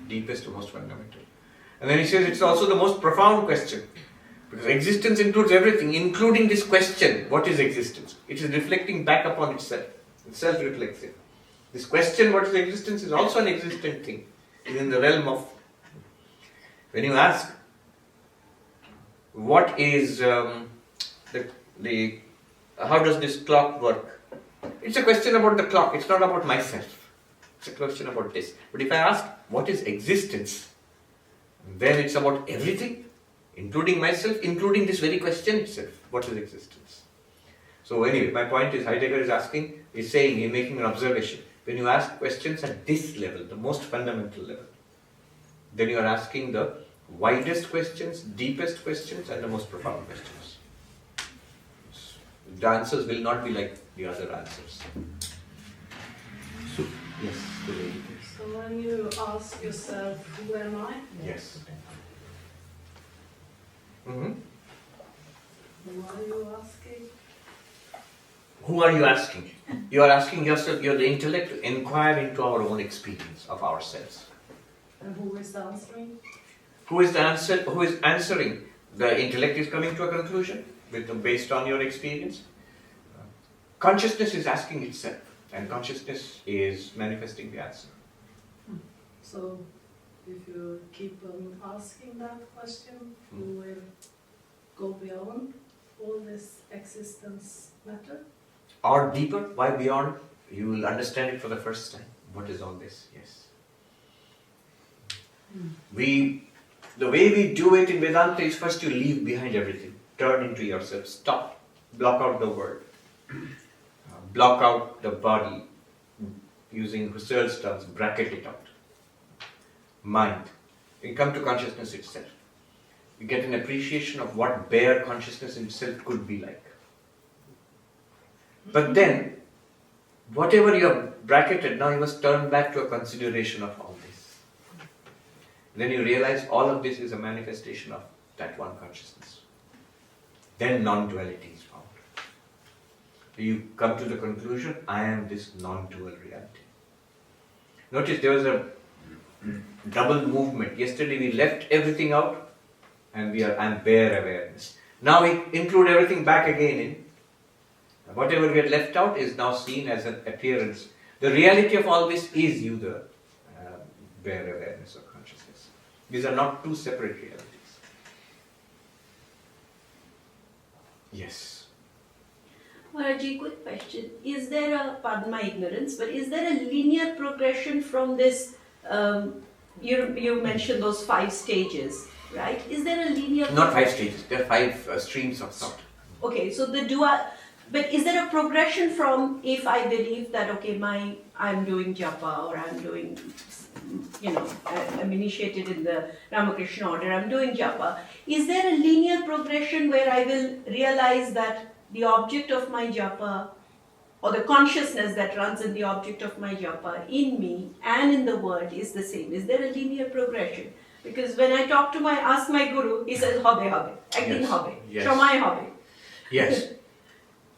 Deepest to most fundamental. And then he says it's also the most profound question. Because existence includes everything, including this question, what is existence? It is reflecting back upon itself. It's self-reflexive. This question, what is existence, is also an existent thing. It is in the realm of, when you ask, what is how does this clock work? It's a question about the clock, it's not about myself. It's a question about this. But if I ask, what is existence? Then it's about everything, including myself, including this very question itself. What is existence? So anyway, my point is, Heidegger is saying, he's making an observation. When you ask questions at this level, the most fundamental level, then you are asking the widest questions, deepest questions, and the most profound questions. The answers will not be like the other answers. So, yes, the lady. So when you ask yourself, who am I? Yes. Mm-hmm. Who are you asking? Who are you asking? You are asking yourself, you're the intellect, to inquire into our own experience of ourselves. And who is answering? Who is answering? The intellect is coming to a conclusion based on your experience. Consciousness is asking itself, and consciousness is manifesting the answer. So if you keep on asking that question, you will go beyond all this existence matter. Or deeper, why beyond? You will understand it for the first time. What is all this? Yes. The way we do it in Vedanta is first you leave behind everything. Turn into yourself. Stop. Block out the world. Block out the body. Using Husserl's terms, bracket it out. Mind. You come to consciousness itself. You get an appreciation of what bare consciousness itself could be like. But then, whatever you have bracketed, now you must turn back to a consideration of all this. Then you realize all of this is a manifestation of that one consciousness. Then non-duality is found. You come to the conclusion, I am this non-dual reality. Notice there was a double movement. Yesterday we left everything out and I'm bare awareness. Now we include everything back again in. Whatever we had left out is now seen as an appearance. The reality of all this is you, the bare awareness of consciousness. These are not two separate realities. Yes. Maharaji, quick question. Is there pardon my ignorance, but is there a linear progression from this, you mentioned those 5 stages, right? Is there a linear Not 5 stages, there are 5 streams of thought. Okay, so but is there a progression from if I believe that, okay, I'm doing japa or I'm doing, I'm initiated in the Ramakrishna order, I'm doing japa. Is there a linear progression where I will realize that the object of my japa or the consciousness that runs in the object of my japa in me and in the world is the same? Is there a linear progression? Because when I ask my guru, he says, hobe, ekdin hobe, shamay hobe. Yes.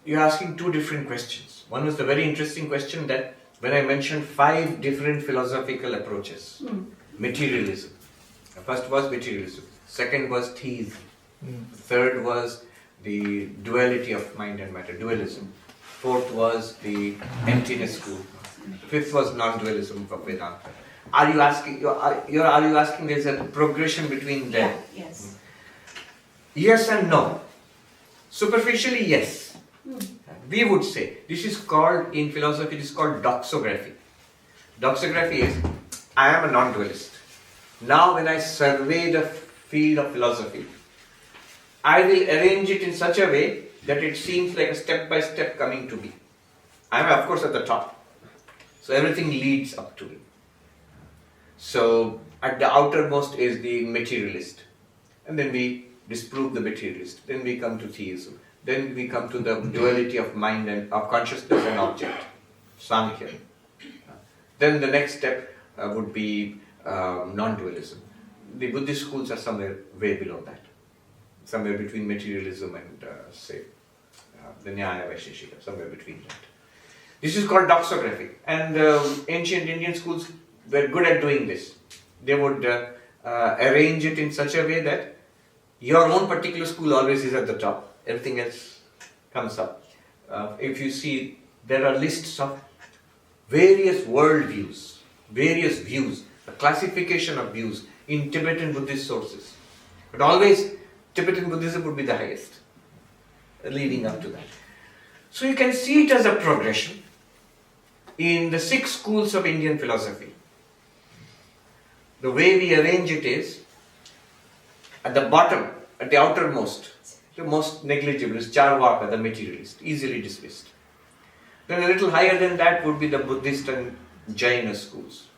You're asking 2 different questions. One was the very interesting question that when I mentioned 5 different philosophical approaches. Materialism. The first was materialism. Second was theism. Third was the duality of mind and matter, dualism. Fourth was the emptiness school. Fifth was non-dualism of Vedanta. Are you asking there's a progression between them? Yeah, yes. Yes and no. Superficially, yes. We would say, this is called, in philosophy, this is called doxography. Doxography is, I am a non-dualist. Now when I survey the field of philosophy, I will arrange it in such a way that it seems like a step-by-step coming to be. I am of course at the top. So everything leads up to it. So at the outermost is the materialist. And then we disprove the materialist. Then we come to theism. Then we come to the duality of mind and of consciousness and object, Samkhya. Then the next step would be non-dualism. The Buddhist schools are somewhere way below that, somewhere between materialism and the Nyaya Vaisheshika, somewhere between that. This is called doxography, and ancient Indian schools were good at doing this. They would arrange it in such a way that your own particular school always is at the top. Everything else comes up. If you see, there are lists of various worldviews, various views, a classification of views in Tibetan Buddhist sources. But always Tibetan Buddhism would be the highest, leading up to that. So you can see it as a progression in the 6 schools of Indian philosophy. The way we arrange it is, at the bottom, at the outermost, the most negligible is Charvaka, the materialist, easily dismissed. Then a little higher than that would be the Buddhist and Jaina schools.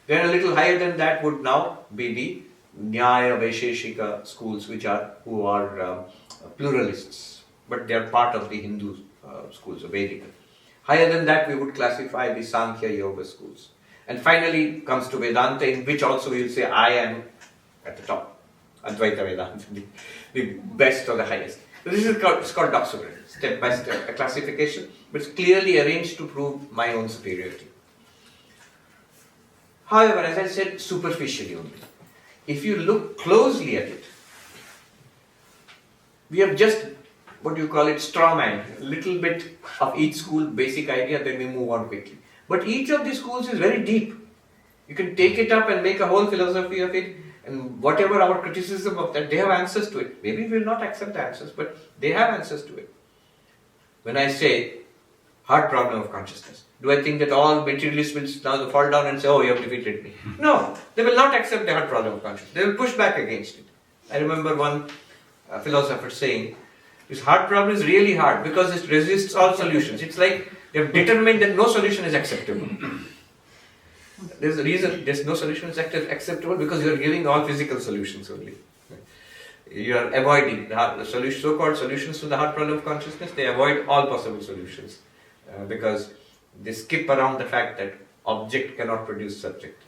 Then a little higher than that would now be the Nyaya Vaisheshika schools, who are pluralists, but they are part of the Hindu schools of Vedika. Higher than that, we would classify the Sankhya Yoga schools. And finally comes to Vedanta, in which also we will say I am at the top. Advaita Vedanta, the best or the highest. This is called doxography, step by step, a classification, but it's clearly arranged to prove my own superiority. However, as I said, superficially only. If you look closely at it, we have just, what do you call it, strawman, a little bit of each school, basic idea, then we move on quickly. But each of these schools is very deep. You can take it up and make a whole philosophy of it, and whatever our criticism of that, they have answers to it. Maybe we will not accept the answers, but they have answers to it. When I say hard problem of consciousness, do I think that all materialists will now fall down and say, oh, you have defeated me? No, they will not accept the hard problem of consciousness. They will push back against it. I remember one philosopher saying, this hard problem is really hard because it resists all solutions. It's like they have determined that no solution is acceptable. There's a reason there's no solution is acceptable because you are giving all physical solutions only. You are avoiding the so-called solutions to the hard problem of consciousness. They avoid all possible solutions because they skip around the fact that object cannot produce subject.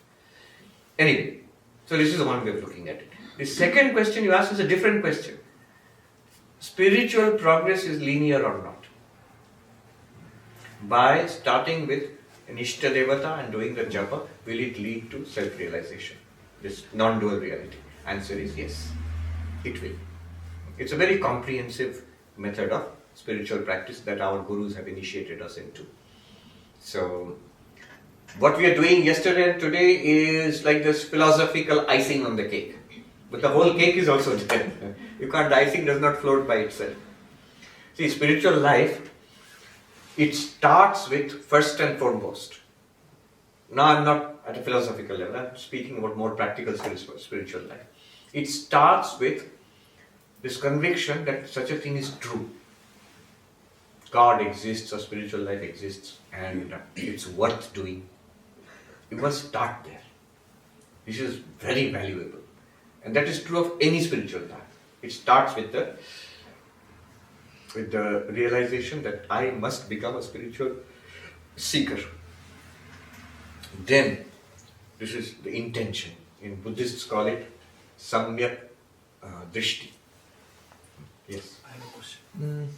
Anyway, so this is one way of looking at it. The second question you asked is a different question. Spiritual progress is linear or not? By starting with an Ishta Devata and doing the japa, will it lead to self-realization? This non-dual reality. Answer is yes, it will. It's a very comprehensive method of spiritual practice that our gurus have initiated us into. So, what we are doing yesterday and today is like this philosophical icing on the cake. But the whole cake is also there. The icing does not float by itself. See, spiritual life, it starts with first and foremost. Now I'm not at a philosophical level, I'm speaking about more practical spiritual life. It starts with this conviction that such a thing is true. God exists, or spiritual life exists, and it's worth doing. You must start there. This is very valuable. And that is true of any spiritual life. It starts with the realization that I must become a spiritual seeker. Then, this is the intention. In Buddhists call it samyak drishti. Yes. I have a question.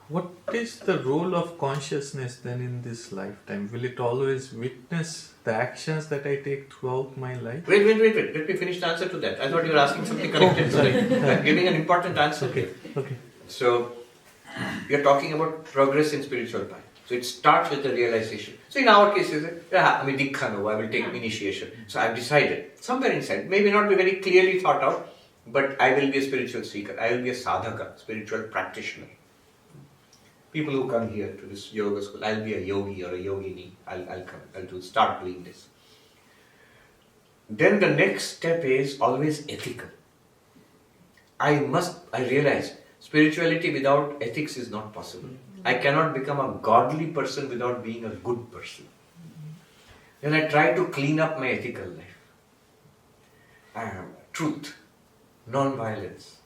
What is the role of consciousness then in this lifetime? Will it always witness the actions that I take throughout my life? Wait. Let me finish the answer to that. I thought you were asking something connected. I'm giving an important answer. Okay. So, we are talking about progress in spiritual path. So, it starts with the realization. So, in our case, I will take initiation. So, I've decided, somewhere inside, maybe not be very clearly thought out, but I will be a spiritual seeker. I will be a sadhaka, spiritual practitioner. People who come here to this yoga school, I'll be a yogi or a yogini. I'll start doing this. Then the next step is always ethical. I realize spirituality without ethics is not possible. I cannot become a godly person without being a good person. Then I try to clean up my ethical life. Truth, non-violence,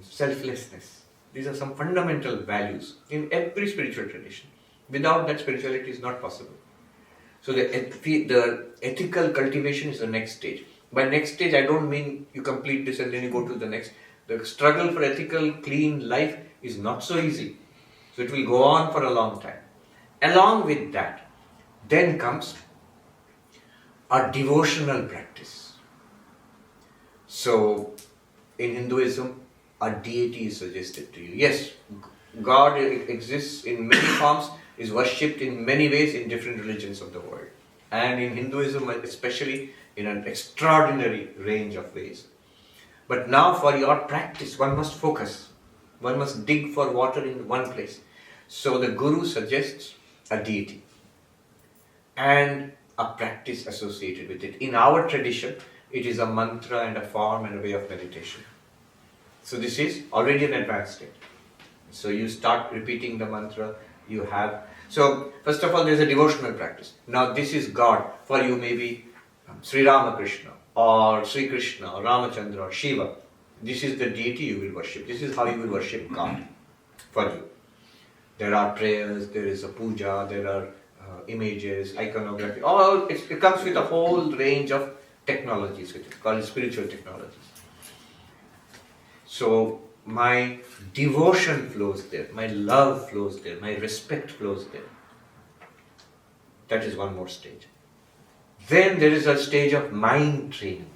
selflessness. These are some fundamental values in every spiritual tradition. Without that, spirituality is not possible. So the ethical cultivation is the next stage. By next stage, I don't mean you complete this and then you go to the next. The struggle for ethical, clean life is not so easy. So it will go on for a long time. Along with that, then comes a devotional practice. So, in Hinduism, a deity is suggested to you. Yes, God exists in many forms, is worshipped in many ways in different religions of the world. And in Hinduism especially, in an extraordinary range of ways. But now for your practice, one must focus. One must dig for water in one place. So the Guru suggests a deity and a practice associated with it. In our tradition, it is a mantra and a form and a way of meditation. So this is already an advanced state. So you start repeating the mantra, you have... So first of all, there is a devotional practice. Now this is God. For you maybe Sri Ramakrishna or Sri Krishna or Ramachandra or Shiva. This is the deity you will worship. This is how you will worship God for you. There are prayers, there is a puja, there are images, iconography. All it comes with a whole range of technologies with it, called spiritual technologies. So my devotion flows there, my love flows there, my respect flows there. That is one more stage. Then there is a stage of mind training.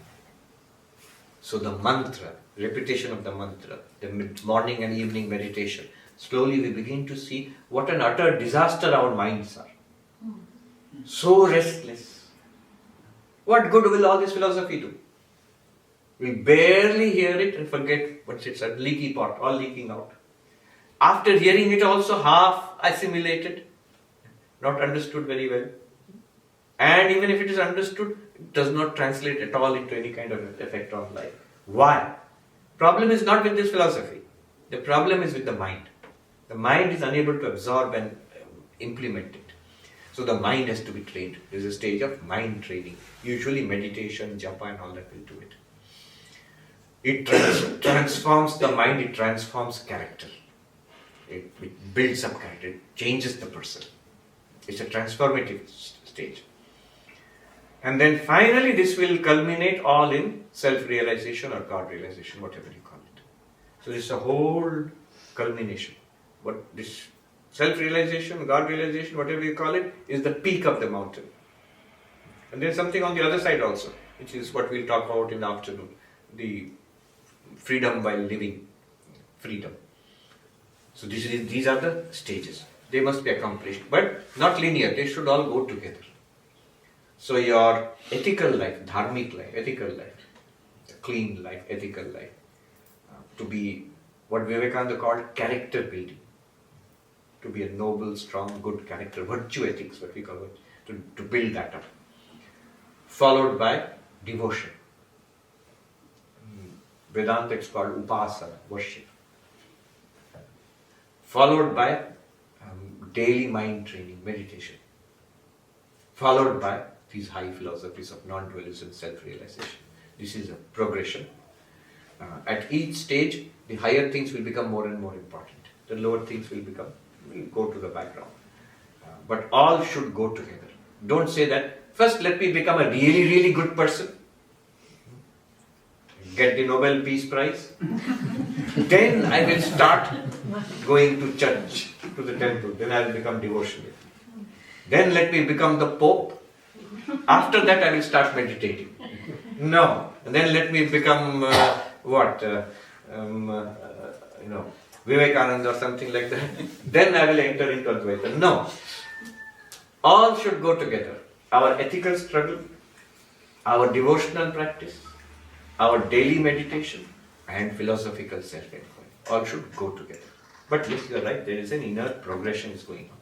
So the mantra, repetition of the mantra, the morning and evening meditation, slowly we begin to see what an utter disaster our minds are. So restless. What good will all this philosophy do? We barely hear it and forget what it's a leaky pot, all leaking out. After hearing it also half assimilated, not understood very well. And even if it is understood, it does not translate at all into any kind of effect on life. Why? Problem is not with this philosophy. The problem is with the mind. The mind is unable to absorb and implement it. So the mind has to be trained. There is a stage of mind training. Usually meditation, japa and all that will do it. It transforms the mind, it transforms character. It builds up character, it changes the person. It's a transformative stage. And then finally this will culminate all in self-realization or God-realization, whatever you call it. So this is a whole culmination. But this self-realization, God-realization, whatever you call it, is the peak of the mountain. And there's something on the other side also, which is what we'll talk about in the afternoon. The freedom while living. Freedom. So these are the stages. They must be accomplished, but not linear. They should all go together. So your ethical life, dharmic life, ethical life, clean life, ethical life, to be what Vivekananda called character building. To be a noble, strong, good character, virtue ethics, what we call it, to build that up. Followed by devotion. Vedanta is called upasana, worship. Followed by daily mind training, meditation. Followed by these high philosophies of non-dualism, self-realization. This is a progression. At each stage, the higher things will become more and more important. The lower things will go to the background. But all should go together. Don't say that, first let me become a really, really good person. Get the Nobel Peace Prize. Then I will start going to church, to the temple. Then I will become devotional. Then let me become the Pope. After that I will start meditating. No. And then let me become Vivekananda or something like that. Then I will enter into Advaita. No. All should go together. Our ethical struggle, our devotional practice, our daily meditation and philosophical self-inquiry. All should go together. But yes, you are right, there is an inner progression is going on.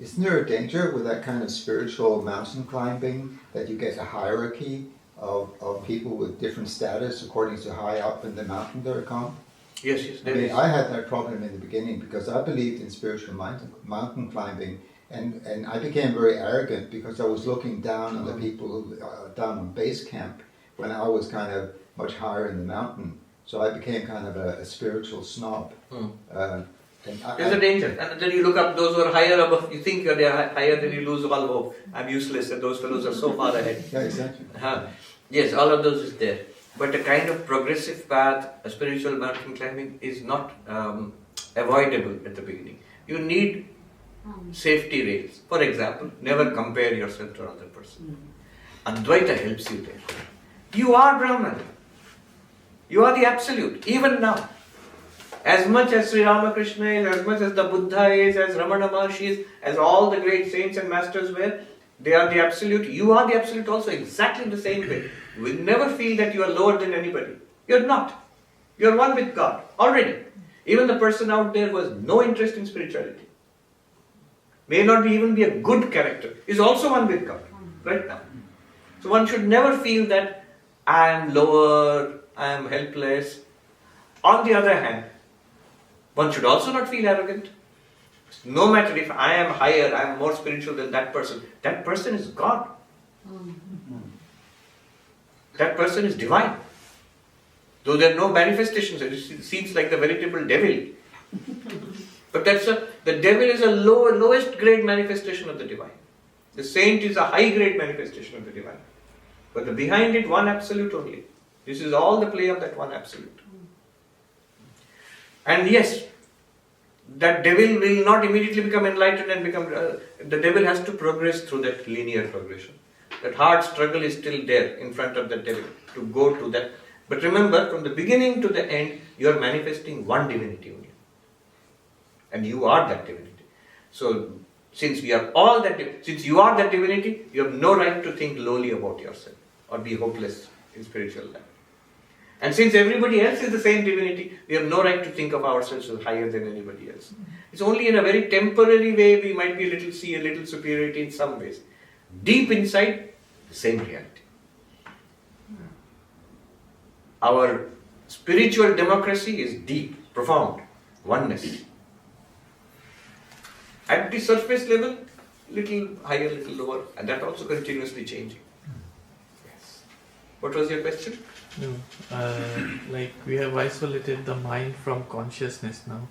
Isn't there a danger with that kind of spiritual mountain climbing that you get a hierarchy of people with different status according to how high up in the mountain they're gone? Yes, there is. I had that problem in the beginning because I believed in spiritual mountain climbing, and I became very arrogant because I was looking down on the people who, down on base camp when I was kind of much higher in the mountain. So I became kind of a spiritual snob. There's a danger. And then you look up those who are higher above, you think they are higher, then you lose all hope. I'm useless and those fellows are so far ahead. Yeah, exactly. Yes, all of those is there. But a kind of progressive path, a spiritual mountain climbing is not avoidable at the beginning. You need safety rails. For example, never compare yourself to another person. Advaita helps you there. You are Brahman. You are the Absolute, even now. As much as Sri Ramakrishna is, as much as the Buddha is, as Ramana Maharshi is, as all the great saints and masters were, they are the Absolute. You are the Absolute also, exactly the same way. You will never feel that you are lower than anybody. You are not. You are one with God already. Even the person out there who has no interest in spirituality, may not even be a good character, is also one with God right now. So one should never feel that I am lower, I am helpless. On the other hand, one should also not feel arrogant. No matter if I am higher, I am more spiritual than that person is God. That person is divine. Though there are no manifestations, it seems like the veritable devil. But the devil is a lowest grade manifestation of the divine. The saint is a high grade manifestation of the divine. But behind it, one absolute only. This is all the play of that one absolute. And yes, that devil will not immediately become enlightened and become... the devil has to progress through that linear progression. That hard struggle is still there in front of the devil to go to that. But remember, from the beginning to the end, you are manifesting one divinity only. And you are that divinity. So, since you are that divinity, you have no right to think lowly about yourself or be hopeless in spiritual life. And since everybody else is the same divinity, we have no right to think of ourselves as higher than anybody else. It's only in a very temporary way we might be see a little superiority in some ways. Deep inside, the same reality. Our spiritual democracy is deep, profound, oneness. At the surface level, little higher, little lower, and that also continuously changing. Yes. What was your question? No, like we have isolated the mind from consciousness now.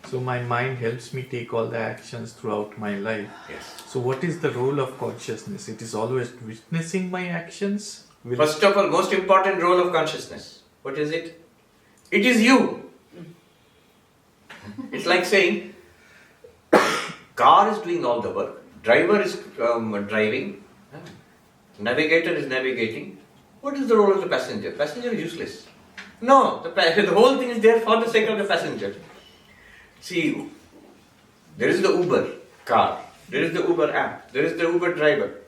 So my mind helps me take all the actions throughout my life. Yes. So what is the role of consciousness? It is always witnessing my actions? First of all, most important role of consciousness. What is it? It is you. It's like saying, car is doing all the work, driver is driving, navigator is navigating. What is the role of the passenger? Passenger is useless. No, the whole thing is there for the sake of the passenger. See, there is the Uber car, there is the Uber app, there is the Uber driver,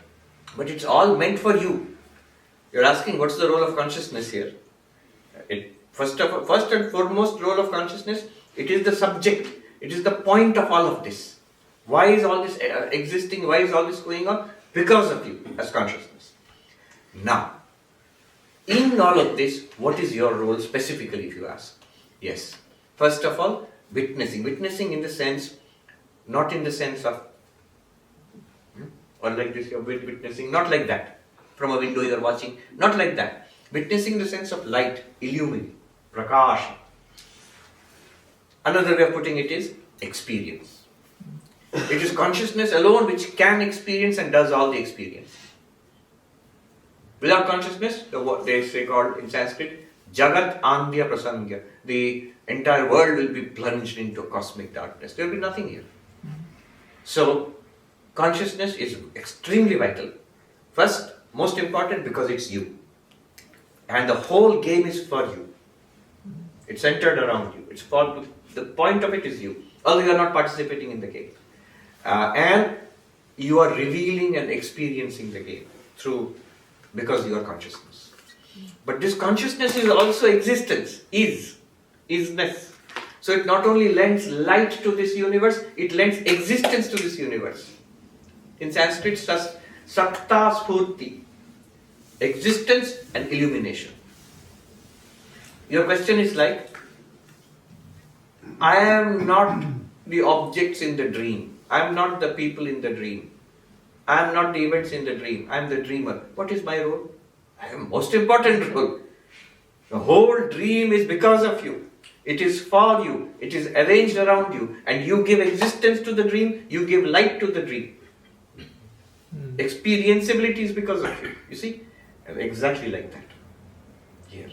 but it's all meant for you. You're asking what's the role of consciousness here? First and foremost role of consciousness, it is the subject, it is the point of all of this. Why is all this existing? Why is all this going on? Because of you as consciousness. Now, in all of this, what is your role specifically, if you ask? Yes. First of all, witnessing. Witnessing in the sense, not in the sense of, or like this, you're witnessing, not like that. From a window you're watching, not like that. Witnessing in the sense of light, illumining, prakash. Another way of putting it is experience. It is consciousness alone which can experience and does all the experience. Without consciousness, what they say called in Sanskrit, Jagat Andhya Prasangya. The entire world will be plunged into cosmic darkness. There will be nothing here. So, consciousness is extremely vital. First, most important because it's you. And the whole game is for you. It's centered around you. The point of it is you. Although you are not participating in the game. And you are revealing and experiencing the game because you are consciousness. But this consciousness is also existence, isness. So it not only lends light to this universe, it lends existence to this universe. In Sanskrit, sakta spurti, existence and illumination. Your question is like, I am not the objects in the dream. I am not the people in the dream. I am not the events in the dream. I am the dreamer. What is my role? I have most important role. The whole dream is because of you. It is for you. It is arranged around you. And you give existence to the dream. You give light to the dream. Experienceability is because of you. You see? Exactly like that. Here.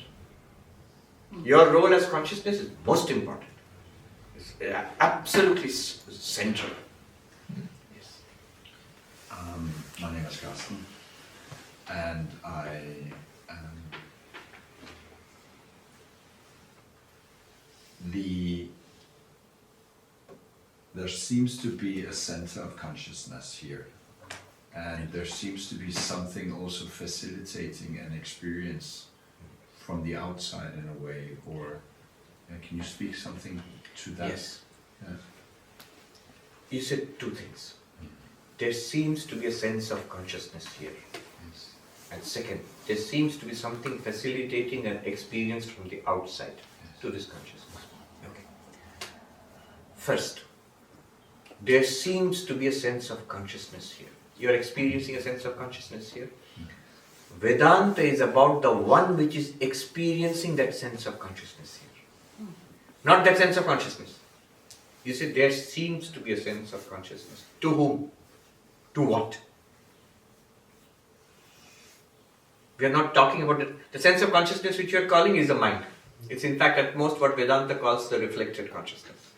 Your role as consciousness is most important. It's absolutely central. Yes. My name is Carsten, and there seems to be a center of consciousness here, and there seems to be something also facilitating an experience from the outside in a way, or Can you speak something to that? Yes. Yeah. You said two things. There seems to be a sense of consciousness here. Yes. And second, there seems to be something facilitating an experience from the outside to this consciousness. Okay. First, there seems to be a sense of consciousness here. You are experiencing a sense of consciousness here. Vedanta is about the one which is experiencing that sense of consciousness here. Not that sense of consciousness. You see, there seems to be a sense of consciousness. To whom? To what? We are not talking about it. The sense of consciousness which you are calling is the mind. It's in fact at most what Vedanta calls the reflected consciousness.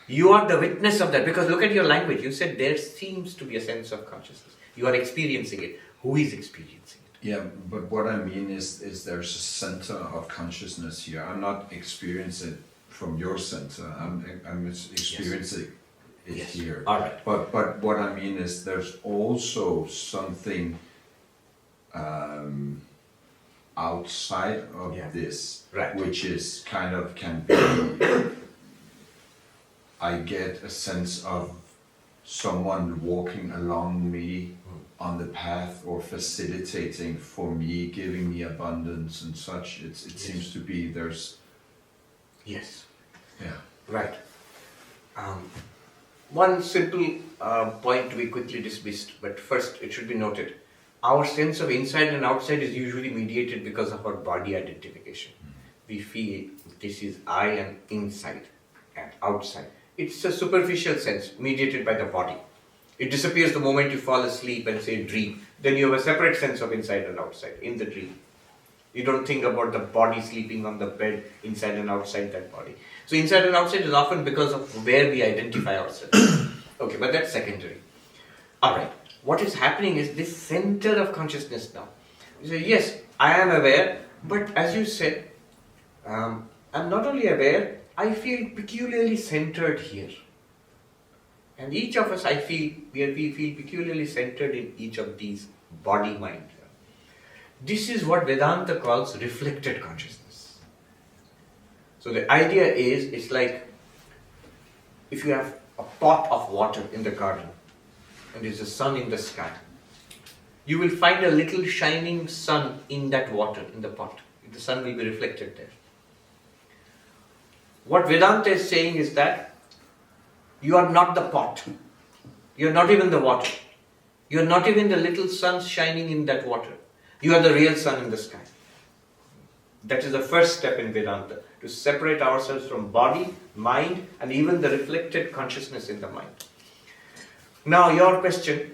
You are the witness of that, because look at your language. You said there seems to be a sense of consciousness. You are experiencing it. Who is experiencing it? Yeah, but what I mean is there's a center of consciousness here. I'm not experiencing it from your center. I'm experiencing it Yes. here. All right. But what I mean is there's also something outside of this, Right. which is kind of can be. I get a sense of someone walking along me on the path, or facilitating for me, giving me abundance and such. It seems to be there's. Yes. Yeah. Right. One simple point to be quickly dismissed, but first it should be noted. Our sense of inside and outside is usually mediated because of our body identification. We feel this is I am inside and outside. It's a superficial sense mediated by the body. It disappears the moment you fall asleep and say dream. Then you have a separate sense of inside and outside in the dream. You don't think about the body sleeping on the bed inside and outside that body. So inside and outside is often because of where we identify ourselves. Okay, but that's secondary. Alright, what is happening is this center of consciousness now. You say, yes, I am aware, but as you said, I'm not only aware, I feel peculiarly centered here. And each of us, I feel, we feel peculiarly centered in each of these body-mind. This is what Vedanta calls reflected consciousness. So the idea is, it's like if you have a pot of water in the garden and there's a sun in the sky, you will find a little shining sun in that water, in the pot. The sun will be reflected there. What Vedanta is saying is that you are not the pot. You are not even the water. You are not even the little sun shining in that water. You are the real sun in the sky. That is the first step in Vedanta, to separate ourselves from body, mind, and even the reflected consciousness in the mind. Now your question,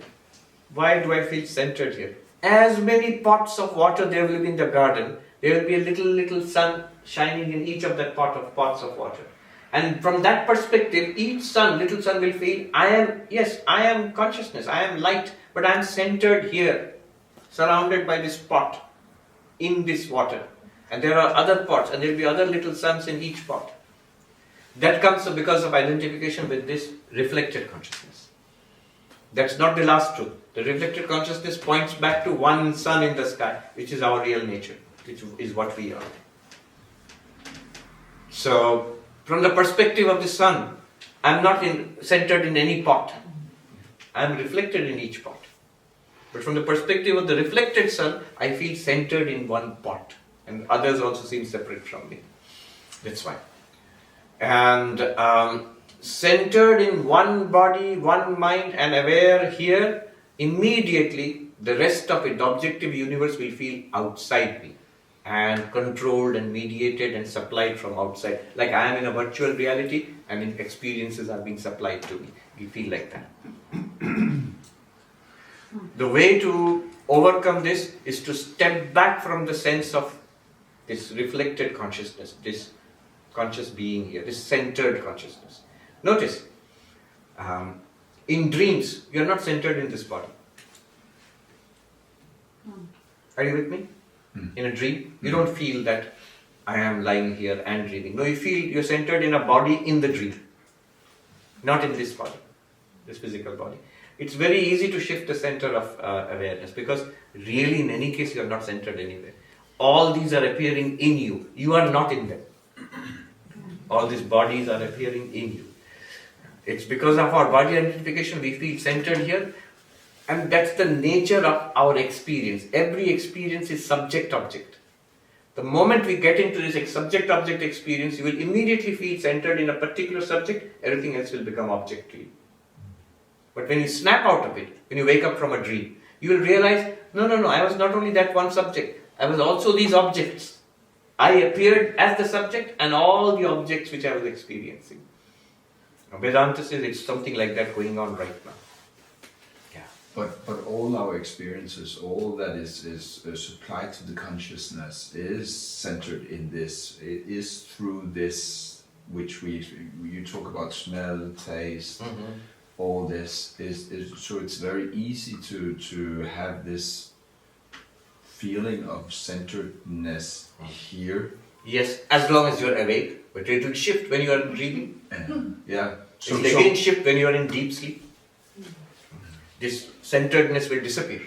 why do I feel centered here? As many pots of water there will be in the garden, there will be a little sun shining in each of that pots of water. And from that perspective, each sun, little sun will feel, I am consciousness, I am light, but I am centered here, surrounded by this pot, in this water. And there are other pots, and there will be other little suns in each pot. That comes because of identification with this reflected consciousness. That's not the last truth. The reflected consciousness points back to one sun in the sky, which is our real nature, which is what we are. So, from the perspective of the sun, I am not centered in any pot. I am reflected in each pot. But from the perspective of the reflected sun, I feel centered in one pot. And others also seem separate from me. That's why. And centered in one body, one mind, and aware here, immediately the rest of it, the objective universe, will feel outside me, and controlled and mediated and supplied from outside. Like I am in a virtual reality and experiences are being supplied to me. We feel like that. The way to overcome this is to step back from the sense of this reflected consciousness, this conscious being here, this centered consciousness. Notice, in dreams, you are not centered in this body. Are you with me? In a dream, you don't feel that I am lying here and dreaming. No, you feel you're centered in a body in the dream, not in this body, this physical body. It's very easy to shift the center of awareness, because really in any case you are not centered anywhere. All these are appearing in you. You are not in them. All these bodies are appearing in you. It's because of our body identification we feel centered here, and that's the nature of our experience. Every experience is subject-object. The moment we get into this subject-object experience, you will immediately feel centered in a particular subject, everything else will become object to you. But when you snap out of it, when you wake up from a dream, you will realize, no, I was not only that one subject, I was also these objects. I appeared as the subject and all the objects which I was experiencing. Now, Vedanta says it's something like that going on right now. Yeah. But all our experiences, all that is supplied to the consciousness is centered in this. It is through this which you talk about smell, taste, all this is so it's very easy to have this feeling of centeredness here. Yes, as long as you are awake, but it will shift when you are dreaming. Yeah. It will again shift when you are in deep sleep. This centeredness will disappear.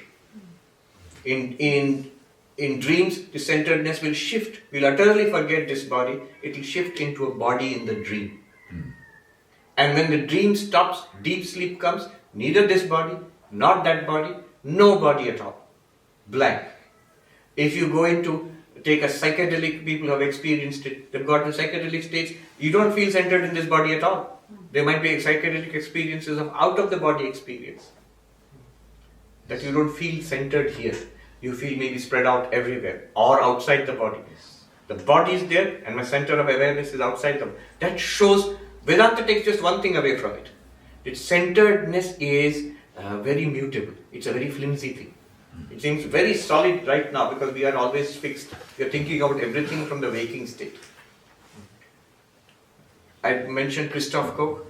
In dreams, the centeredness will shift. We'll utterly forget this body. It will shift into a body in the dream. And when the dream stops, deep sleep comes, neither this body, not that body, no body at all. Blank. If you go into, take a psychedelic, people have experienced it, they've got to psychedelic states, you don't feel centered in this body at all. There might be psychedelic experiences of out of the body experience. That you don't feel centered here. You feel maybe spread out everywhere or outside the body. The body is there and my center of awareness is outside them. That shows Vedanta takes just one thing away from it. Its centeredness is very mutable. It's a very flimsy thing. It seems very solid right now because we are always fixed. We are thinking about everything from the waking state. I mentioned Christoph Koch.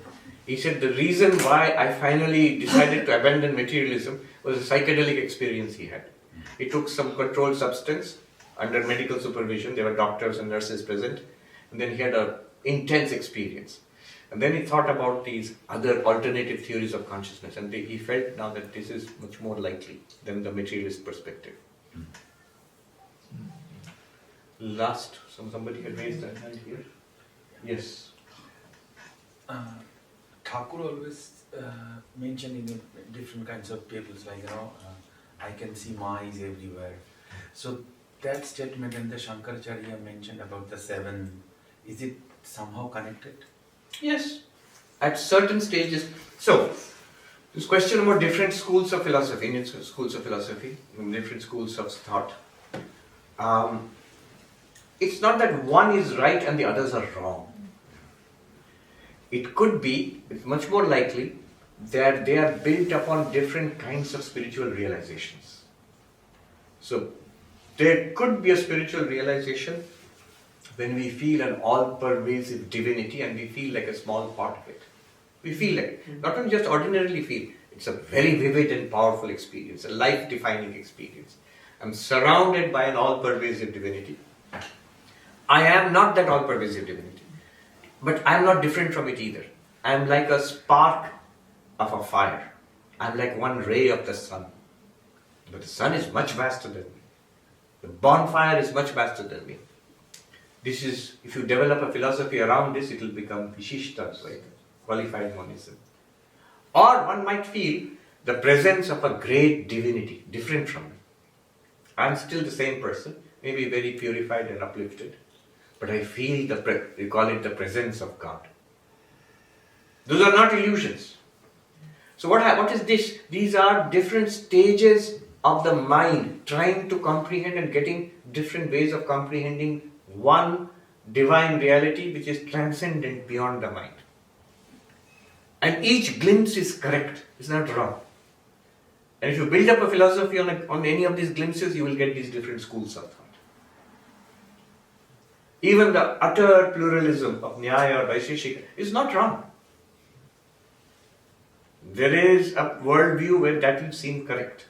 He said the reason why I finally decided to abandon materialism was a psychedelic experience he had. He took some controlled substance under medical supervision. There were doctors and nurses present. And then he had an intense experience. And then he thought about these other alternative theories of consciousness, and he felt now that this is much more likely than the materialist perspective. Last, somebody had raised their hand here. Yes. Thakur always mentioning in different kinds of peoples, like, I can see Ma'is everywhere. So that statement and the Shankaracharya mentioned about the seven, is it somehow connected? Yes, at certain stages. So, this question about different schools of philosophy, Indian schools of philosophy, different schools of thought. It's not that one is right and the others are wrong. It could be, it's much more likely, that they are built upon different kinds of spiritual realizations. So, there could be a spiritual realization when we feel an all-pervasive divinity and we feel like a small part of it. We feel like, not only just ordinarily feel, it's a very vivid and powerful experience, a life-defining experience. I'm surrounded by an all-pervasive divinity. I am not that all-pervasive divinity, but I'm not different from it either. I'm like a spark of a fire. I'm like one ray of the sun. But the sun is much vaster than me. The bonfire is much vaster than me. This is, if you develop a philosophy around this, it will become Vishishta, like qualified monism. Or one might feel the presence of a great divinity, different from me. I'm still the same person, maybe very purified and uplifted, but I feel we call it the presence of God. Those are not illusions. So what is this? These are different stages of the mind trying to comprehend and getting different ways of comprehending one divine reality which is transcendent beyond the mind. And each glimpse is correct, it's not wrong. And if you build up a philosophy on any of these glimpses, you will get these different schools of thought. Even the utter pluralism of Nyaya or Vaisheshika is not wrong. There is a worldview where that will seem correct.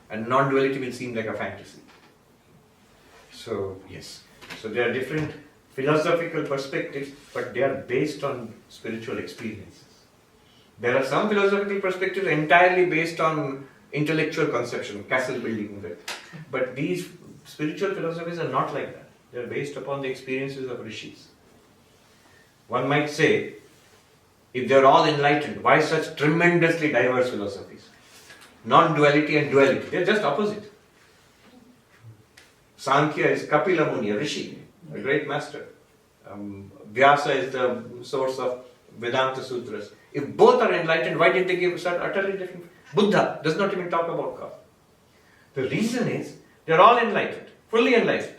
And non-duality will seem like a fantasy. So, yes. So there are different philosophical perspectives, but they are based on spiritual experiences. There are some philosophical perspectives entirely based on intellectual conception, castle building. But these spiritual philosophies are not like that. They are based upon the experiences of rishis. One might say, if they're all enlightened, why such tremendously diverse philosophies? Non-duality and duality, they're just opposite. Sankhya is Kapila Muni, a rishi, a great master. Vyasa is the source of Vedanta Sutras. If both are enlightened, why did they give such utterly different? Buddha does not even talk about God. The reason is, they're all enlightened, fully enlightened.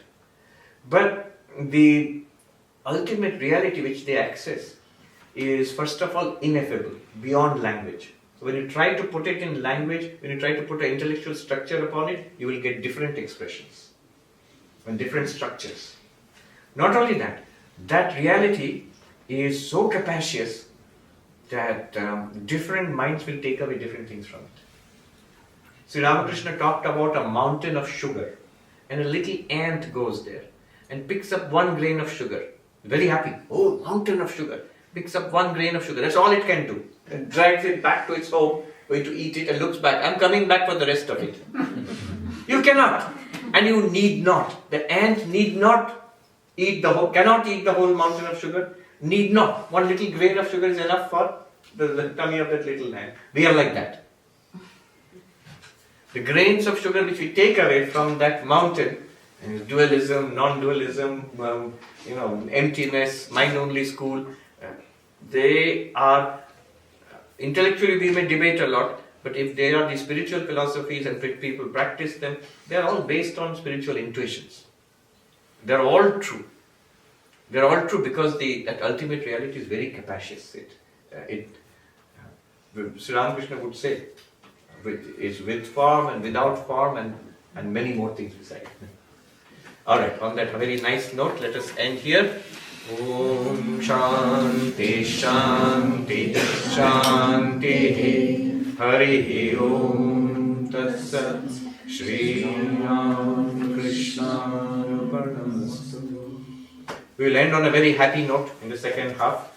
But the ultimate reality which they access is, first of all, ineffable, beyond language. So when you try to put it in language, when you try to put an intellectual structure upon it, you will get different expressions and different structures. Not only that, that reality is so capacious that different minds will take away different things from it. Sri Ramakrishna talked about a mountain of sugar, and a little ant goes there and picks up 1 grain of sugar. Very happy. Oh, mountain of sugar. Picks up 1 grain of sugar. That's all it can do. And drags it back to its home, going to eat it, and looks back. I'm coming back for the rest of it. You cannot. And you need not. The ant need not eat the whole, cannot eat the whole mountain of sugar. Need not. 1 little grain of sugar is enough for the tummy of that little ant. We are like that. The grains of sugar which we take away from that mountain, dualism, non-dualism, emptiness, mind-only school, they are, intellectually we may debate a lot, but if they are the spiritual philosophies and people practice them, they are all based on spiritual intuitions. They are all true. They are all true because that ultimate reality is very capacious. Sri Ramakrishna would say, it's with form and without form and many more things beside. Alright, on that very nice note, let us end here. Om Shanti Shanti Shanti Hari Om Tat Sat Shri Ram Krishna Arpanamastu. We will end on a very happy note in the second half.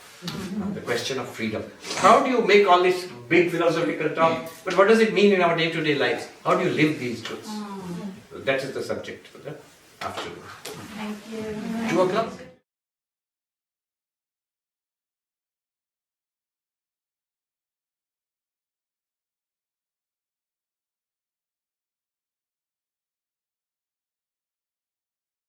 The question of freedom. How do you make all this big philosophical talk? But what does it mean in our day-to-day lives? How do you live these truths? So that is the subject for the afternoon. Thank you. 2 o'clock?